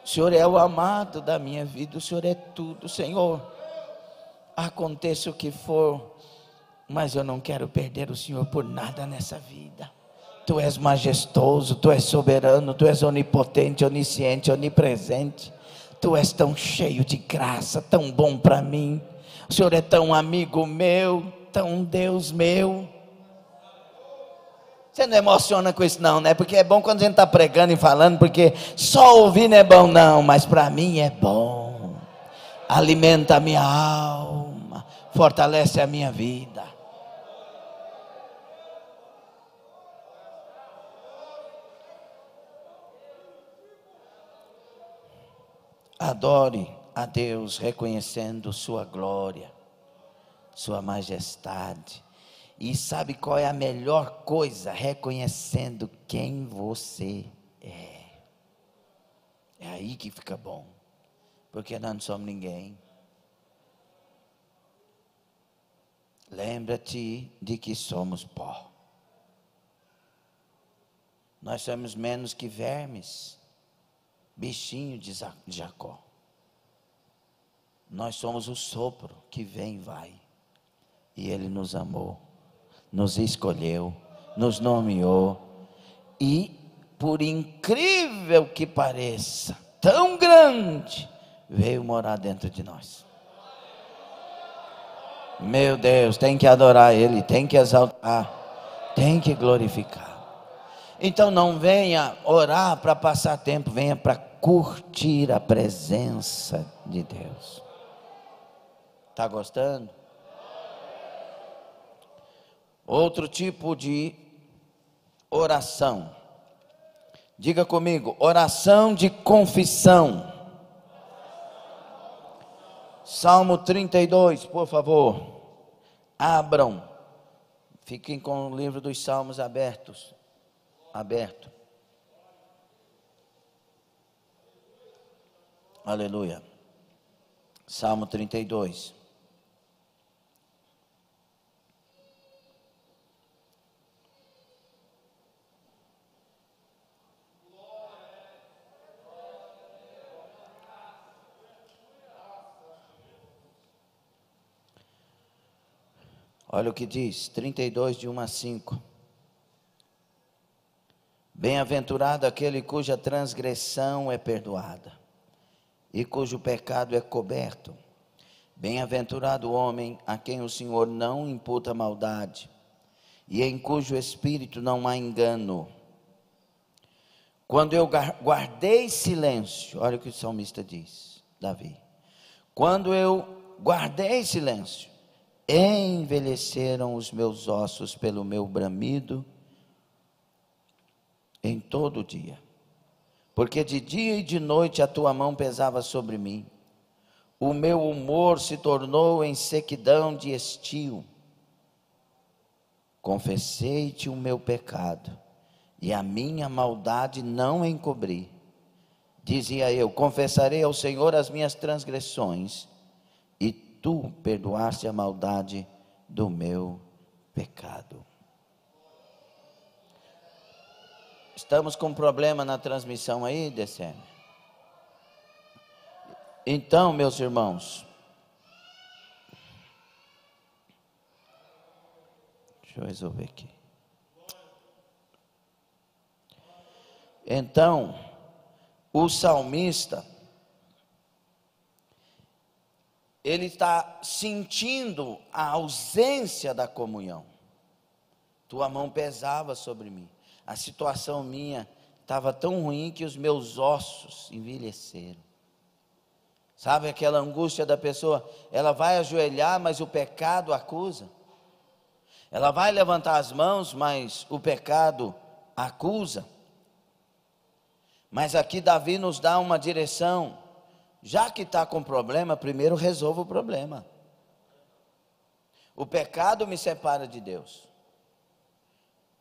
O Senhor é o amado da minha vida. O Senhor é tudo, Senhor. Aconteça o que for, mas eu não quero perder o Senhor por nada nessa vida. Tu és majestoso, Tu és soberano, Tu és onipotente, onisciente, onipresente. Tu és tão cheio de graça, tão bom para mim. O Senhor é tão amigo meu, tão Deus meu. Você não emociona com isso não, né? Porque é bom quando a gente está pregando e falando, porque só ouvir não é bom não, mas para mim é bom. Alimenta a minha alma, fortalece a minha vida. Adore a Deus reconhecendo sua glória, sua majestade. E sabe qual é a melhor coisa? Reconhecendo quem você é. É aí que fica bom. Porque nós não somos ninguém. Lembra-te de que somos pó. Nós somos menos que vermes, bichinho de Jacó. Nós somos o sopro que vem e vai. E Ele nos amou, nos escolheu, nos nomeou. E por incrível que pareça, tão grande, veio morar dentro de nós. Meu Deus, tem que adorar Ele, tem que exaltar, tem que glorificar. Então não venha orar para passar tempo, venha para curtir a presença de Deus. Está gostando? Outro tipo de oração. Diga comigo, oração de confissão. Salmo 32, por favor. Abram. Fiquem com o livro dos Salmos aberto. Aleluia. Salmo 32. Olha o que diz, 32, de 1 a 5. Bem-aventurado aquele cuja transgressão é perdoada e cujo pecado é coberto. Bem-aventurado o homem a quem o Senhor não imputa maldade e em cujo espírito não há engano. Quando eu guardei silêncio, olha o que o salmista diz, Davi. Quando eu guardei silêncio, envelheceram os meus ossos pelo meu bramido em todo o dia. Porque de dia e de noite a tua mão pesava sobre mim. O meu humor se tornou em sequidão de estio. Confessei-te o meu pecado, e a minha maldade não encobri. Dizia eu, confessarei ao Senhor as minhas transgressões, e tu perdoaste a maldade do meu pecado. Estamos com um problema na transmissão aí, DCM? Então, meus irmãos, deixa eu resolver aqui. Então, o salmista, ele está sentindo a ausência da comunhão. Tua mão pesava sobre mim. A situação minha estava tão ruim que os meus ossos envelheceram. Sabe aquela angústia da pessoa? Ela vai ajoelhar, mas o pecado acusa. Ela vai levantar as mãos, mas o pecado acusa. Mas aqui Davi nos dá uma direção. Já que está com problema, primeiro resolva o problema. O pecado me separa de Deus.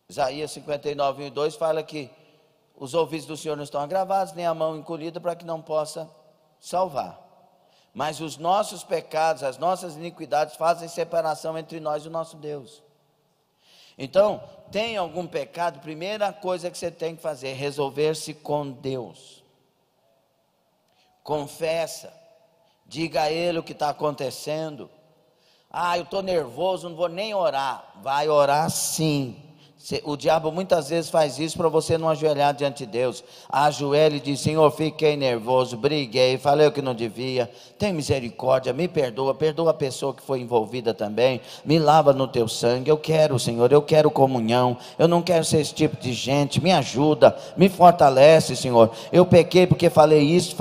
Isaías 59, 1 e 2 fala que os ouvidos do Senhor não estão agravados, nem a mão encolhida para que não possa salvar. Mas os nossos pecados, as nossas iniquidades fazem separação entre nós e o nosso Deus. Então, tem algum pecado, primeira coisa que você tem que fazer é resolver-se com Deus. Confessa, diga a Ele o que está acontecendo. Eu estou nervoso, não vou nem orar. Vai orar sim. O diabo muitas vezes faz isso para você não ajoelhar diante de Deus. Ajoelhe e diz: Senhor, fiquei nervoso, briguei, falei o que não devia, tem misericórdia, me perdoa, perdoa a pessoa que foi envolvida também, me lava no teu sangue. Eu quero, Senhor, eu quero comunhão, eu não quero ser esse tipo de gente. Me ajuda, me fortalece, Senhor. Eu pequei porque falei isso,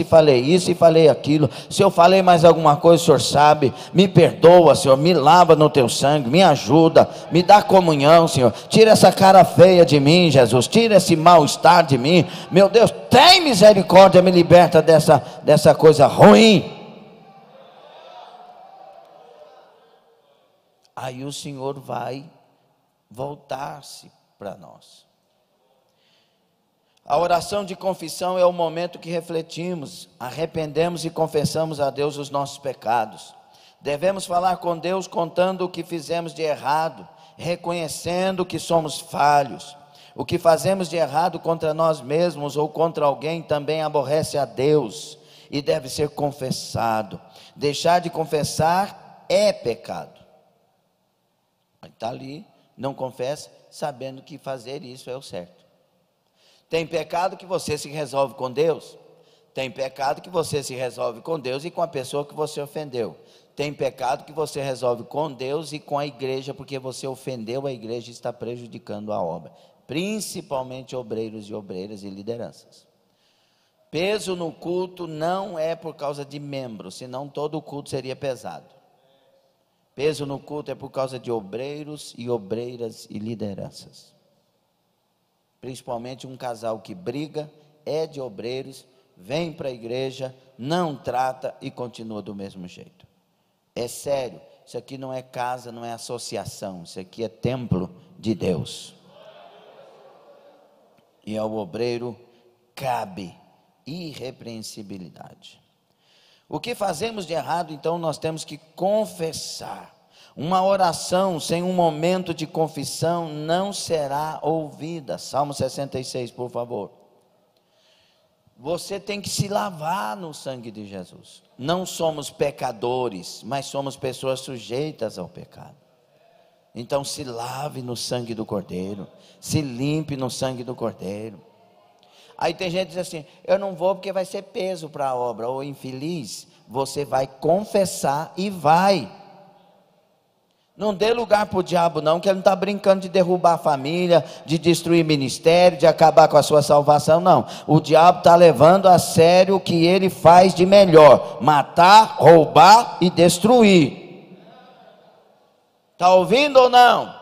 e falei aquilo. Se eu falei mais alguma coisa, o Senhor sabe. Me perdoa, Senhor, me lava no teu sangue, me ajuda, me dá comunhão, Senhor. Tira essa cara feia de mim, Jesus. Tira esse mal-estar de mim. Meu Deus, tem misericórdia, me liberta dessa coisa ruim. Aí o Senhor vai voltar-se para nós. A oração de confissão é o momento que refletimos, arrependemos e confessamos a Deus os nossos pecados. Devemos falar com Deus contando o que fizemos de errado, reconhecendo que somos falhos. O que fazemos de errado contra nós mesmos ou contra alguém também aborrece a Deus e deve ser confessado. Deixar de confessar é pecado. Está ali, não confessa, sabendo que fazer isso é o certo. Tem pecado que você se resolve com Deus. Tem pecado que você se resolve com Deus e com a pessoa que você ofendeu. Tem pecado que você resolve com Deus e com a igreja, porque você ofendeu a igreja e está prejudicando a obra, principalmente obreiros e obreiras e lideranças. Peso no culto não é por causa de membros, senão todo o culto seria pesado. Peso no culto é por causa de obreiros e obreiras e lideranças. Principalmente um casal que briga, é de obreiros, vem para a igreja, não trata e continua do mesmo jeito. É sério, isso aqui não é casa, não é associação, isso aqui é templo de Deus. E ao obreiro cabe irrepreensibilidade. O que fazemos de errado, então, nós temos que confessar. Uma oração sem um momento de confissão não será ouvida. Salmo 66, por favor. Você tem que se lavar no sangue de Jesus. Não somos pecadores, mas somos pessoas sujeitas ao pecado. Então se lave no sangue do Cordeiro, se limpe no sangue do Cordeiro. Aí tem gente que diz assim: eu não vou porque vai ser peso para a obra. Ou infeliz, você vai confessar e vai. Não dê lugar para o diabo não, que ele não está brincando de derrubar a família, de destruir ministério, de acabar com a sua salvação, não. O diabo está levando a sério o que ele faz de melhor: matar, roubar e destruir. Está ouvindo ou não?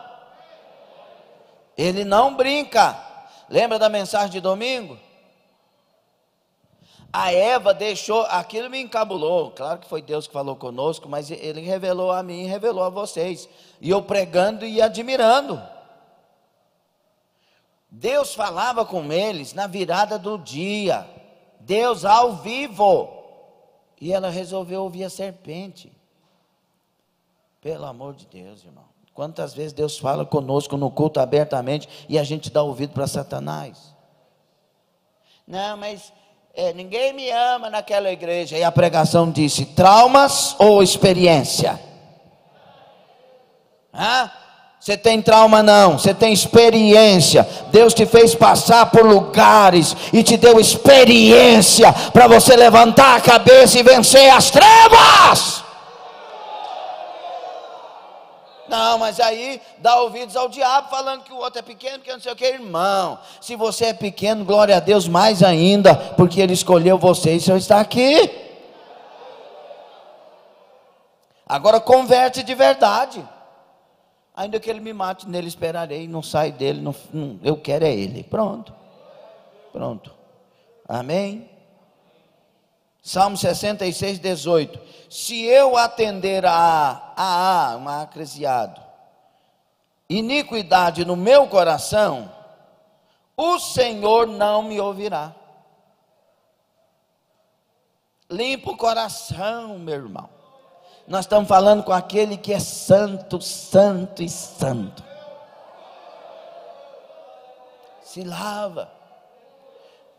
Ele não brinca. Lembra da mensagem de domingo? A Eva deixou, aquilo me encabulou, claro que foi Deus que falou conosco, mas Ele revelou a mim e revelou a vocês, e eu pregando e admirando. Deus falava com eles na virada do dia, Deus ao vivo, e ela resolveu ouvir a serpente. Pelo amor de Deus, irmão, quantas vezes Deus fala conosco no culto abertamente, e a gente dá ouvido para Satanás? Não, mas ninguém me ama naquela igreja. E a pregação disse: traumas ou experiência? Você tem trauma não, você tem experiência. Deus te fez passar por lugares e te deu experiência para você levantar a cabeça e vencer as trevas. Não, mas aí dá ouvidos ao diabo falando que o outro é pequeno, que não sei o que. Irmão, se você é pequeno, glória a Deus mais ainda, porque Ele escolheu você e você está aqui. Agora converte de verdade. Ainda que Ele me mate, nele esperarei, não sai dele, eu quero é Ele. Pronto. Amém? Salmo 66, 18. Se eu atender um acresiado, iniquidade no meu coração, o Senhor não me ouvirá. Limpa o coração, meu irmão. Nós estamos falando com aquele que é santo, santo e santo. Se lava.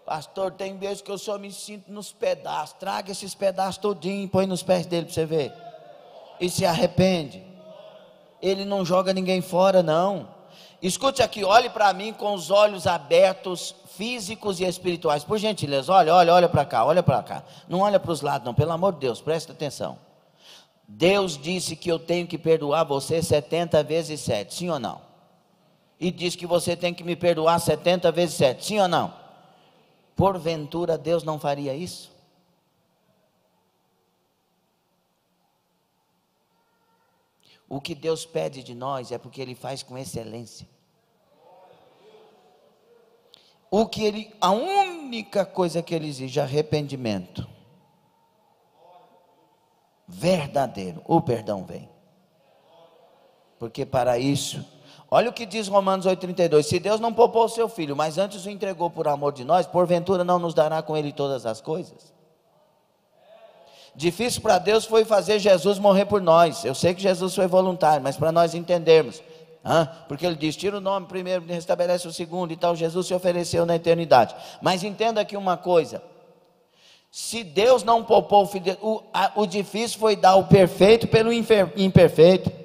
Pastor, tem vezes que eu só me sinto nos pedaços. Traga esses pedaços todinho e põe nos pés dele para você ver. E se arrepende. Ele não joga ninguém fora, não. Escute aqui, olhe para mim com os olhos abertos, físicos e espirituais. Por gentileza, olha para cá, olha para cá. Não olha para os lados não, pelo amor de Deus, presta atenção. Deus disse que eu tenho que perdoar você 70 vezes 7, sim ou não? E diz que você tem que me perdoar 70 vezes 7, sim ou não? Porventura Deus não faria isso? O que Deus pede de nós é porque Ele faz com excelência. A única coisa que Ele exige é arrependimento verdadeiro. O perdão vem. Porque para isso, olha o que diz Romanos 8,32. Se Deus não poupou o seu Filho, mas antes o entregou por amor de nós, porventura não nos dará com Ele todas as coisas? Difícil para Deus foi fazer Jesus morrer por nós. Eu sei que Jesus foi voluntário, mas para nós entendermos, porque Ele diz, tira o nome primeiro, restabelece o segundo e tal. Jesus se ofereceu na eternidade. Mas entenda aqui uma coisa, se Deus não poupou o Filho, o difícil foi dar o perfeito pelo imperfeito.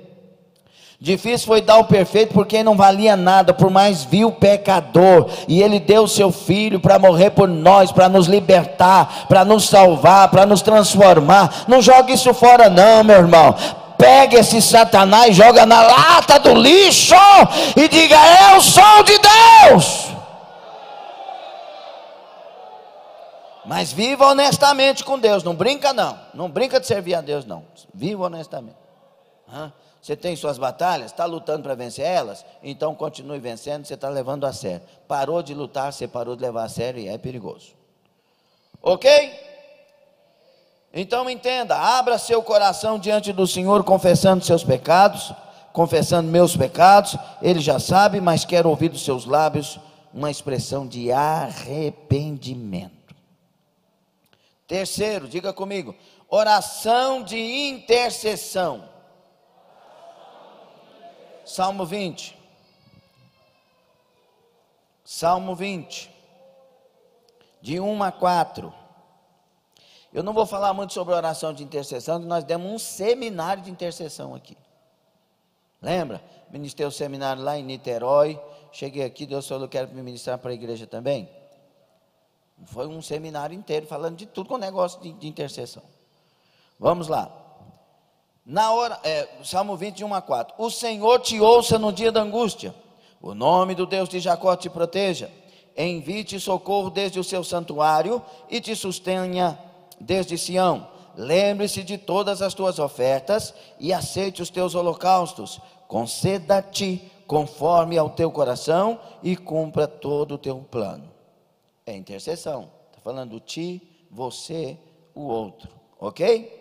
Difícil foi dar o perfeito por quem não valia nada, por mais vil pecador, e Ele deu o seu Filho para morrer por nós, para nos libertar, para nos salvar, para nos transformar. Não jogue isso fora não, meu irmão. Pega esse Satanás, joga na lata do lixo e diga, eu sou de Deus. Mas viva honestamente com Deus, não brinca não, não brinca de servir a Deus não, viva honestamente. Você tem suas batalhas, está lutando para vencer elas, então continue vencendo, você está levando a sério. Parou de lutar, você parou de levar a sério e é perigoso. Ok? Então entenda, abra seu coração diante do Senhor, confessando seus pecados, confessando meus pecados. Ele já sabe, mas quero ouvir dos seus lábios uma expressão de arrependimento. Terceiro, diga comigo, oração de intercessão. Salmo 20, de 1 a 4, eu não vou falar muito sobre oração de intercessão, nós demos um seminário de intercessão aqui, lembra? Ministrei o seminário lá em Niterói, cheguei aqui, Deus falou, eu quero me ministrar para a igreja também, foi um seminário inteiro, falando de tudo com negócio de intercessão. Vamos lá. Salmo 20, de 1 a 4. O Senhor te ouça no dia da angústia, o nome do Deus de Jacó te proteja, envie-te socorro desde o seu santuário e te sustenha desde Sião. Lembre-se de todas as tuas ofertas e aceite os teus holocaustos. Conceda-te conforme ao teu coração e cumpra todo o teu plano. É intercessão, está falando ti, você, o outro, ok?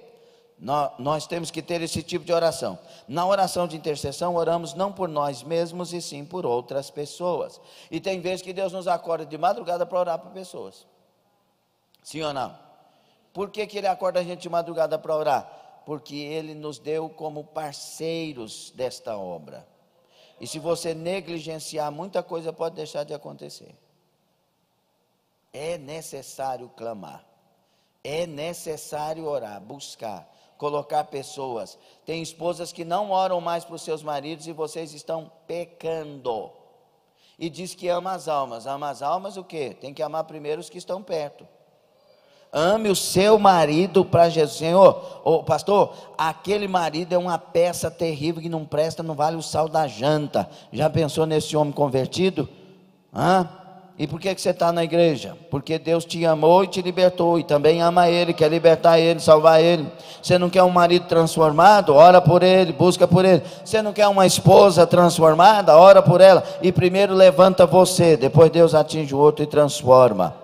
Nós temos que ter esse tipo de oração. Na oração de intercessão, oramos não por nós mesmos, e sim por outras pessoas. E tem vezes que Deus nos acorda de madrugada para orar por pessoas. Sim ou não? Por que Ele acorda a gente de madrugada para orar? Porque Ele nos deu como parceiros desta obra. E se você negligenciar, muita coisa pode deixar de acontecer. É necessário clamar. É necessário orar, buscar, colocar pessoas. Tem esposas que não oram mais para os seus maridos e vocês estão pecando. E diz que ama as almas. Ama as almas o quê? Tem que amar primeiro os que estão perto. Ame o seu marido para Jesus. Senhor, pastor, aquele marido é uma peça terrível que não presta, não vale o sal da janta. Já pensou nesse homem convertido? E por que você está na igreja? Porque Deus te amou e te libertou, e também ama Ele, quer libertar Ele, salvar Ele. Você não quer um marido transformado? Ora por ele, busca por ele. Você não quer uma esposa transformada? Ora por ela, e primeiro levanta você, depois Deus atinge o outro e transforma.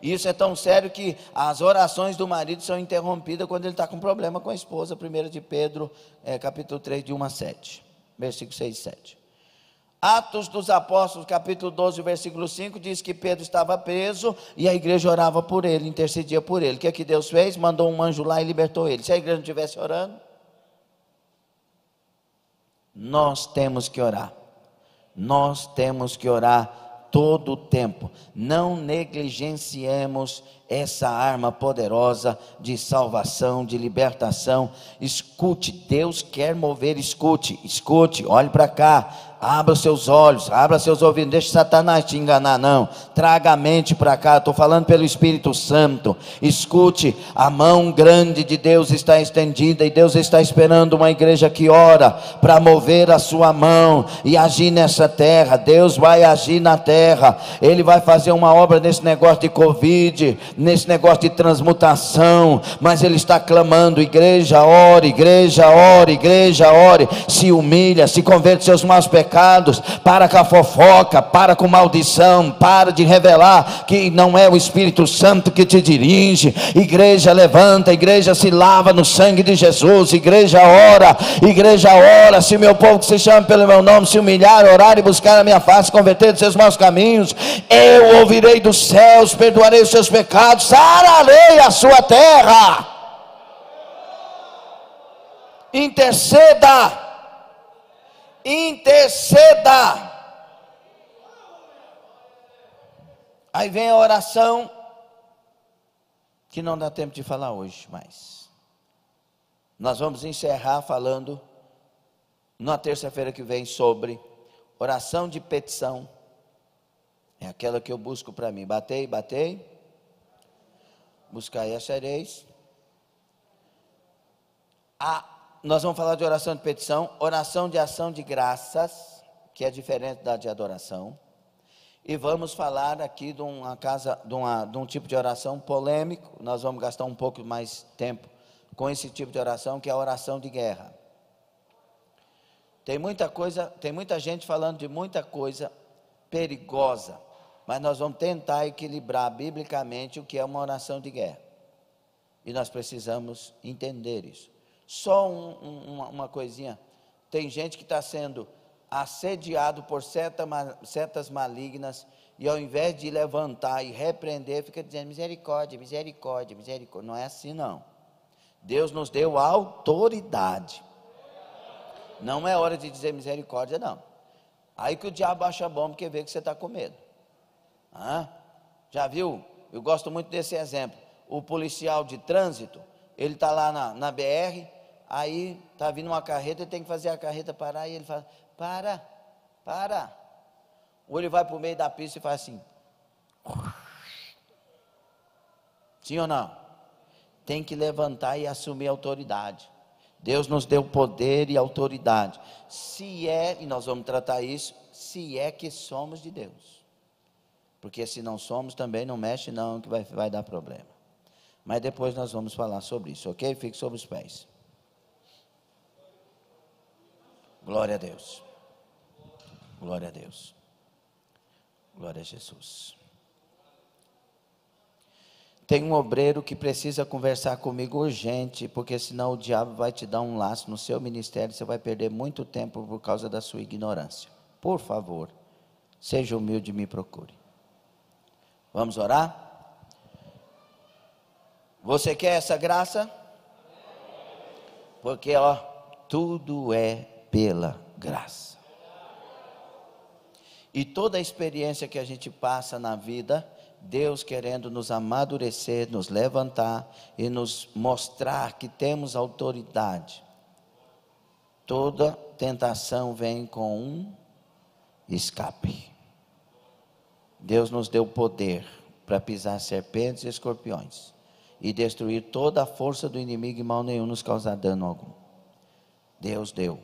Isso é tão sério que as orações do marido são interrompidas quando ele está com problema com a esposa. 1 de Pedro, capítulo 3, de 1 a 7, versículo 6 e 7. Atos dos Apóstolos, capítulo 12, versículo 5, diz que Pedro estava preso e a igreja orava por ele, intercedia por ele. O que é que Deus fez? Mandou um anjo lá e libertou ele. Se a igreja não estivesse orando, nós temos que orar. Nós temos que orar todo o tempo. Não negligenciemos essa arma poderosa de salvação, de libertação. Escute, Deus quer mover, escute, olhe para cá. Abra os seus olhos, abra seus ouvidos, não deixe Satanás te enganar não, traga a mente para cá, estou falando pelo Espírito Santo. Escute, a mão grande de Deus está estendida, e Deus está esperando uma igreja que ora, para mover a sua mão, e agir nessa terra. Deus vai agir na terra, Ele vai fazer uma obra nesse negócio de Covid, nesse negócio de transmutação, mas Ele está clamando, igreja ore, igreja ore, igreja ore, se humilha, se converte seus maus pecados, para com a fofoca, para com maldição, para de revelar que não é o Espírito Santo que te dirige. Igreja levanta, igreja se lava no sangue de Jesus, igreja ora, se meu povo que se chama pelo meu nome se humilhar, orar e buscar a minha face, converter dos seus maus caminhos, eu ouvirei dos céus, perdoarei os seus pecados, sararei a sua terra. Interceda. Aí vem a oração que não dá tempo de falar hoje, mas nós vamos encerrar falando na terça-feira que vem sobre oração de petição. É aquela que eu busco para mim. Batei, buscai e achareis. Nós vamos falar de oração de petição, oração de ação de graças, que é diferente da de adoração, e vamos falar aqui de um tipo de oração polêmico. Nós vamos gastar um pouco mais tempo com esse tipo de oração, que é a oração de guerra. Tem muita gente falando de muita coisa perigosa, mas nós vamos tentar equilibrar biblicamente o que é uma oração de guerra, e nós precisamos entender isso. Só uma coisinha, tem gente que está sendo assediado por setas malignas, e ao invés de levantar e repreender, fica dizendo misericórdia, misericórdia, misericórdia. Não é assim não. Deus nos deu autoridade. Não é hora de dizer misericórdia não. Aí que o diabo acha bom, porque vê que você está com medo. Já viu? Eu gosto muito desse exemplo. O policial de trânsito, ele está lá na BR, aí está vindo uma carreta, ele tem que fazer a carreta parar, e ele fala, para. Ou ele vai para o meio da pista e faz assim. Sim ou não? Tem que levantar e assumir a autoridade. Deus nos deu poder e autoridade. E nós vamos tratar isso, se é que somos de Deus. Porque se não somos, também não mexe não, que vai dar problema. Mas depois nós vamos falar sobre isso, ok? Fique sobre os pés. Glória a Deus. Glória a Deus. Glória a Jesus. Tem um obreiro que precisa conversar comigo urgente, porque senão o diabo vai te dar um laço no seu ministério, você vai perder muito tempo por causa da sua ignorância. Por favor, seja humilde e me procure. Vamos orar? Você quer essa graça? Porque tudo é pela graça. E toda a experiência que a gente passa na vida, Deus querendo nos amadurecer, nos levantar e nos mostrar que temos autoridade. Toda tentação vem com um escape. Deus nos deu poder para pisar serpentes e escorpiões e destruir toda a força do inimigo, e mal nenhum nos causar dano algum. Deus deu,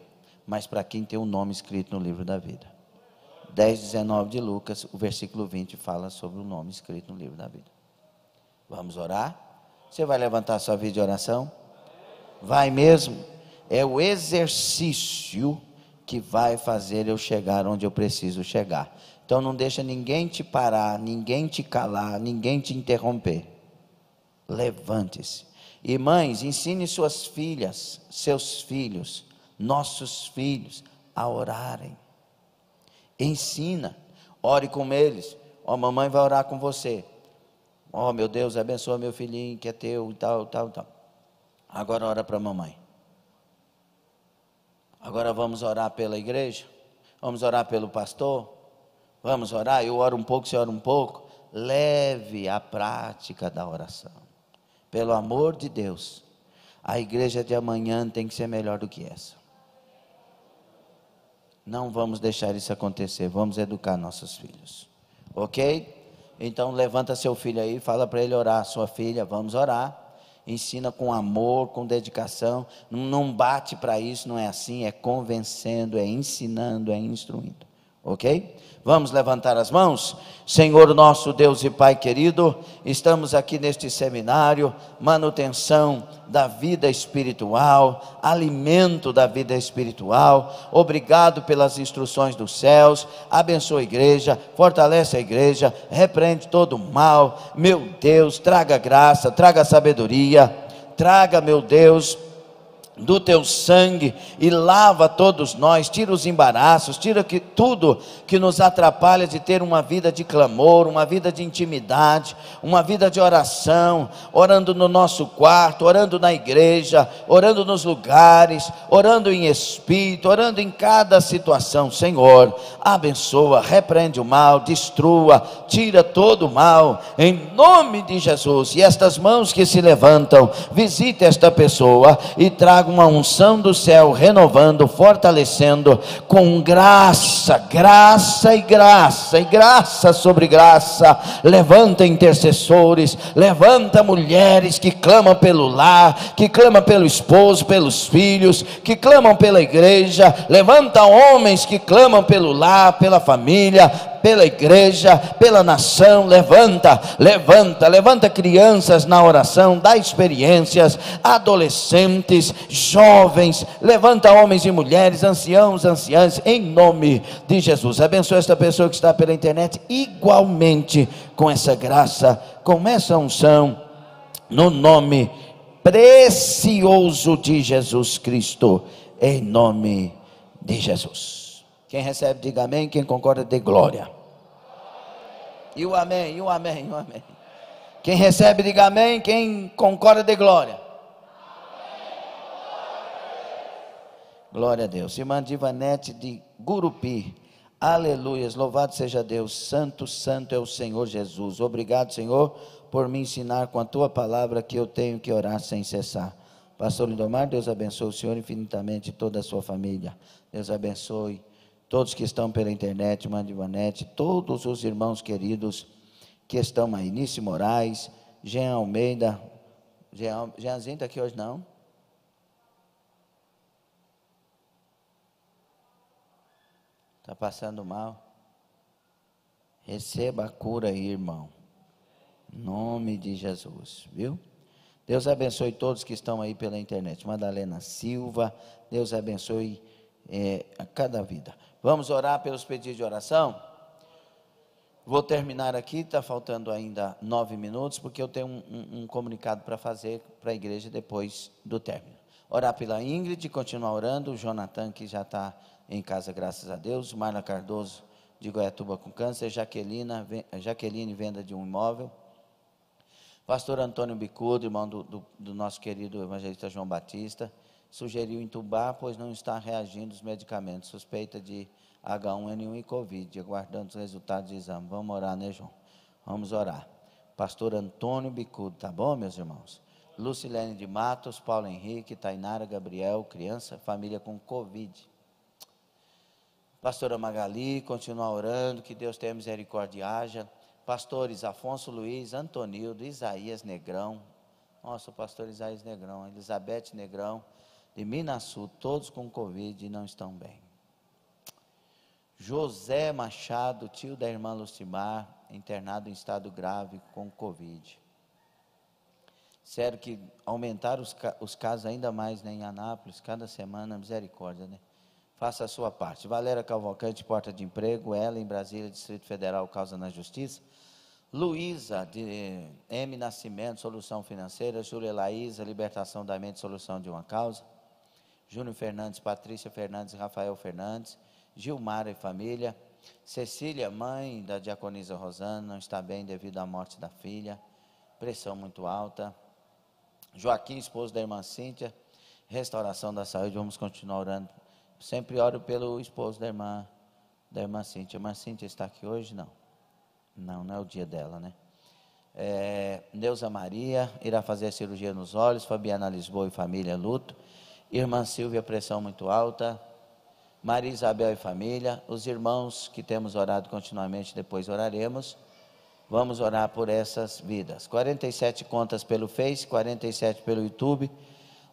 mas para quem tem o nome escrito no livro da vida. 10:19 de Lucas, o versículo 20 fala sobre o nome escrito no livro da vida. Vamos orar? Você vai levantar sua vida de oração? Vai mesmo? É o exercício que vai fazer eu chegar onde eu preciso chegar. Então não deixa ninguém te parar, ninguém te calar, ninguém te interromper. Levante-se. E mães, ensine suas filhas, seus filhos, nossos filhos a orarem. Ensina, ore com eles. Ó, mamãe vai orar com você. Ó, meu Deus, abençoa meu filhinho que é teu e tal. Agora ora para a mamãe. Agora vamos orar pela igreja? Vamos orar pelo pastor? Vamos orar? Eu oro um pouco, você ora um pouco. Leve a prática da oração. Pelo amor de Deus, a igreja de amanhã tem que ser melhor do que essa. Não vamos deixar isso acontecer, vamos educar nossos filhos. Ok? Então levanta seu filho aí, fala para ele orar. Sua filha, vamos orar. Ensina com amor, com dedicação. Não bate para isso, não é assim. É convencendo, é ensinando, é instruindo. Ok? Vamos levantar as mãos? Senhor nosso Deus e Pai querido, estamos aqui neste seminário, manutenção da vida espiritual, alimento da vida espiritual. Obrigado pelas instruções dos céus. Abençoa a igreja, fortalece a igreja, repreende todo o mal. Meu Deus, traga graça, traga sabedoria, traga, meu Deus, do teu sangue e lava todos nós, tira os embaraços, tira tudo que nos atrapalha de ter uma vida de clamor, uma vida de intimidade, uma vida de oração, orando no nosso quarto, orando na igreja, orando nos lugares, orando em espírito, orando em cada situação. Senhor, abençoa, repreende o mal, destrua, tira todo o mal, em nome de Jesus. E estas mãos que se levantam, visite esta pessoa e traga uma unção do céu, renovando, fortalecendo, com graça sobre graça. Levanta intercessores, levanta mulheres que clamam pelo lar, que clamam pelo esposo, pelos filhos, que clamam pela igreja. Levanta homens que clamam pelo lar, pela família, pela igreja, pela nação. Levanta crianças na oração, dá experiências, adolescentes, jovens, levanta homens e mulheres, anciãos, anciãs, em nome de Jesus. Abençoa esta pessoa que está pela internet, igualmente com essa graça, com essa unção, no nome precioso de Jesus Cristo, em nome de Jesus. Quem recebe, diga amém. Quem concorda, dê glória. E o amém, e o amém, e o amém. Quem recebe, diga amém. Quem concorda, dê glória. Glória a Deus. Irmã Divanete de Gurupi, aleluias, louvado seja Deus. Santo, santo é o Senhor Jesus. Obrigado, Senhor, por me ensinar com a tua palavra que eu tenho que orar sem cessar. Pastor Lindomar, Deus abençoe o Senhor infinitamente e toda a sua família. Deus abençoe todos que estão pela internet, irmã Divanete, todos os irmãos queridos que estão aí. Nice Moraes, Jean Almeida. Jeanzinho está aqui hoje não? Está passando mal? Receba a cura aí, irmão. Em nome de Jesus, viu? Deus abençoe todos que estão aí pela internet. Madalena Silva, Deus abençoe a cada vida. Vamos orar pelos pedidos de oração? Vou terminar aqui, está faltando ainda 9 minutos, porque eu tenho um comunicado para fazer para a igreja depois do término. Orar pela Ingrid, continuar orando, o Jonathan que já está em casa, graças a Deus, Marla Cardoso de Goiatuba com câncer, Jaqueline venda de um imóvel, pastor Antônio Bicudo, irmão do nosso querido evangelista João Batista, sugeriu entubar, pois não está reagindo os medicamentos, suspeita de H1N1 e Covid, aguardando os resultados do exame. Vamos orar, né, João? Vamos orar. Pastor Antônio Bicudo, tá bom, meus irmãos? Lucilene de Matos, Paulo Henrique, Tainara, Gabriel, criança, família com Covid. Pastora Magali, continua orando, que Deus tenha misericórdia e haja. Pastores Afonso Luiz, Antonildo, Isaías Negrão, nossa, o pastor Isaías Negrão, Elizabeth Negrão, de Minas Sul, todos com Covid e não estão bem. José Machado, tio da irmã Lucimar, internado em estado grave com Covid. Sério que aumentaram os casos ainda mais, né, em Anápolis, cada semana, misericórdia, né? faça a sua parte. Valéria Cavalcante, Porta de Emprego. Ela, em Brasília, Distrito Federal, Causa na Justiça. Luísa, de M. Nascimento, Solução Financeira. Júlia Laísa, Libertação da Mente, Solução de uma Causa. Júnior Fernandes, Patrícia Fernandes, Rafael Fernandes. Gilmar e família. Cecília, mãe da diaconisa Rosana, não está bem devido à morte da filha. Pressão muito alta. Joaquim, esposo da irmã Cíntia. Restauração da saúde, vamos continuar orando. Sempre oro pelo esposo da irmã Cíntia. A irmã Cíntia está aqui hoje? Não é o dia dela, né? Neuza Maria, irá fazer a cirurgia nos olhos. Fabiana Lisboa e família, luto. Irmã Silvia, pressão muito alta. Maria Isabel e família. Os irmãos que temos orado continuamente, depois oraremos. Vamos orar por essas vidas. 47 contas pelo Face, 47 pelo YouTube.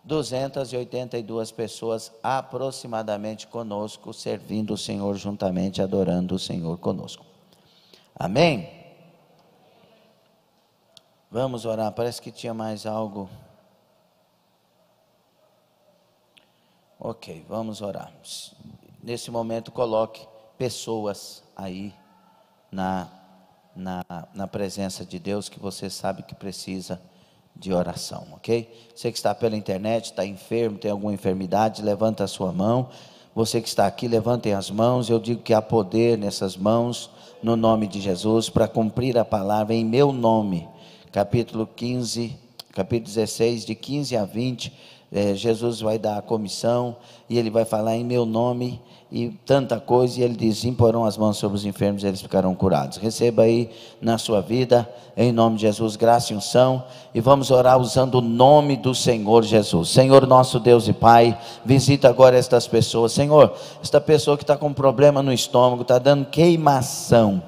282 pessoas aproximadamente conosco, servindo o Senhor juntamente, adorando o Senhor conosco. Amém? Vamos orar, parece que tinha mais algo. Ok, vamos orar. Nesse momento coloque pessoas aí na presença de Deus, que você sabe que precisa de oração, ok? Você que está pela internet, está enfermo, tem alguma enfermidade, levanta a sua mão. Você que está aqui, levantem as mãos. Eu digo que há poder nessas mãos, no nome de Jesus, para cumprir a palavra em meu nome. Capítulo 16, de 15 a 20, Jesus vai dar a comissão, e ele vai falar em meu nome, e tanta coisa, e ele diz, imporão as mãos sobre os enfermos, eles ficarão curados. Receba aí na sua vida, em nome de Jesus, graça e unção, e vamos orar usando o nome do Senhor Jesus. Senhor nosso Deus e Pai, visita agora estas pessoas. Senhor, esta pessoa que está com problema no estômago, está dando queimação,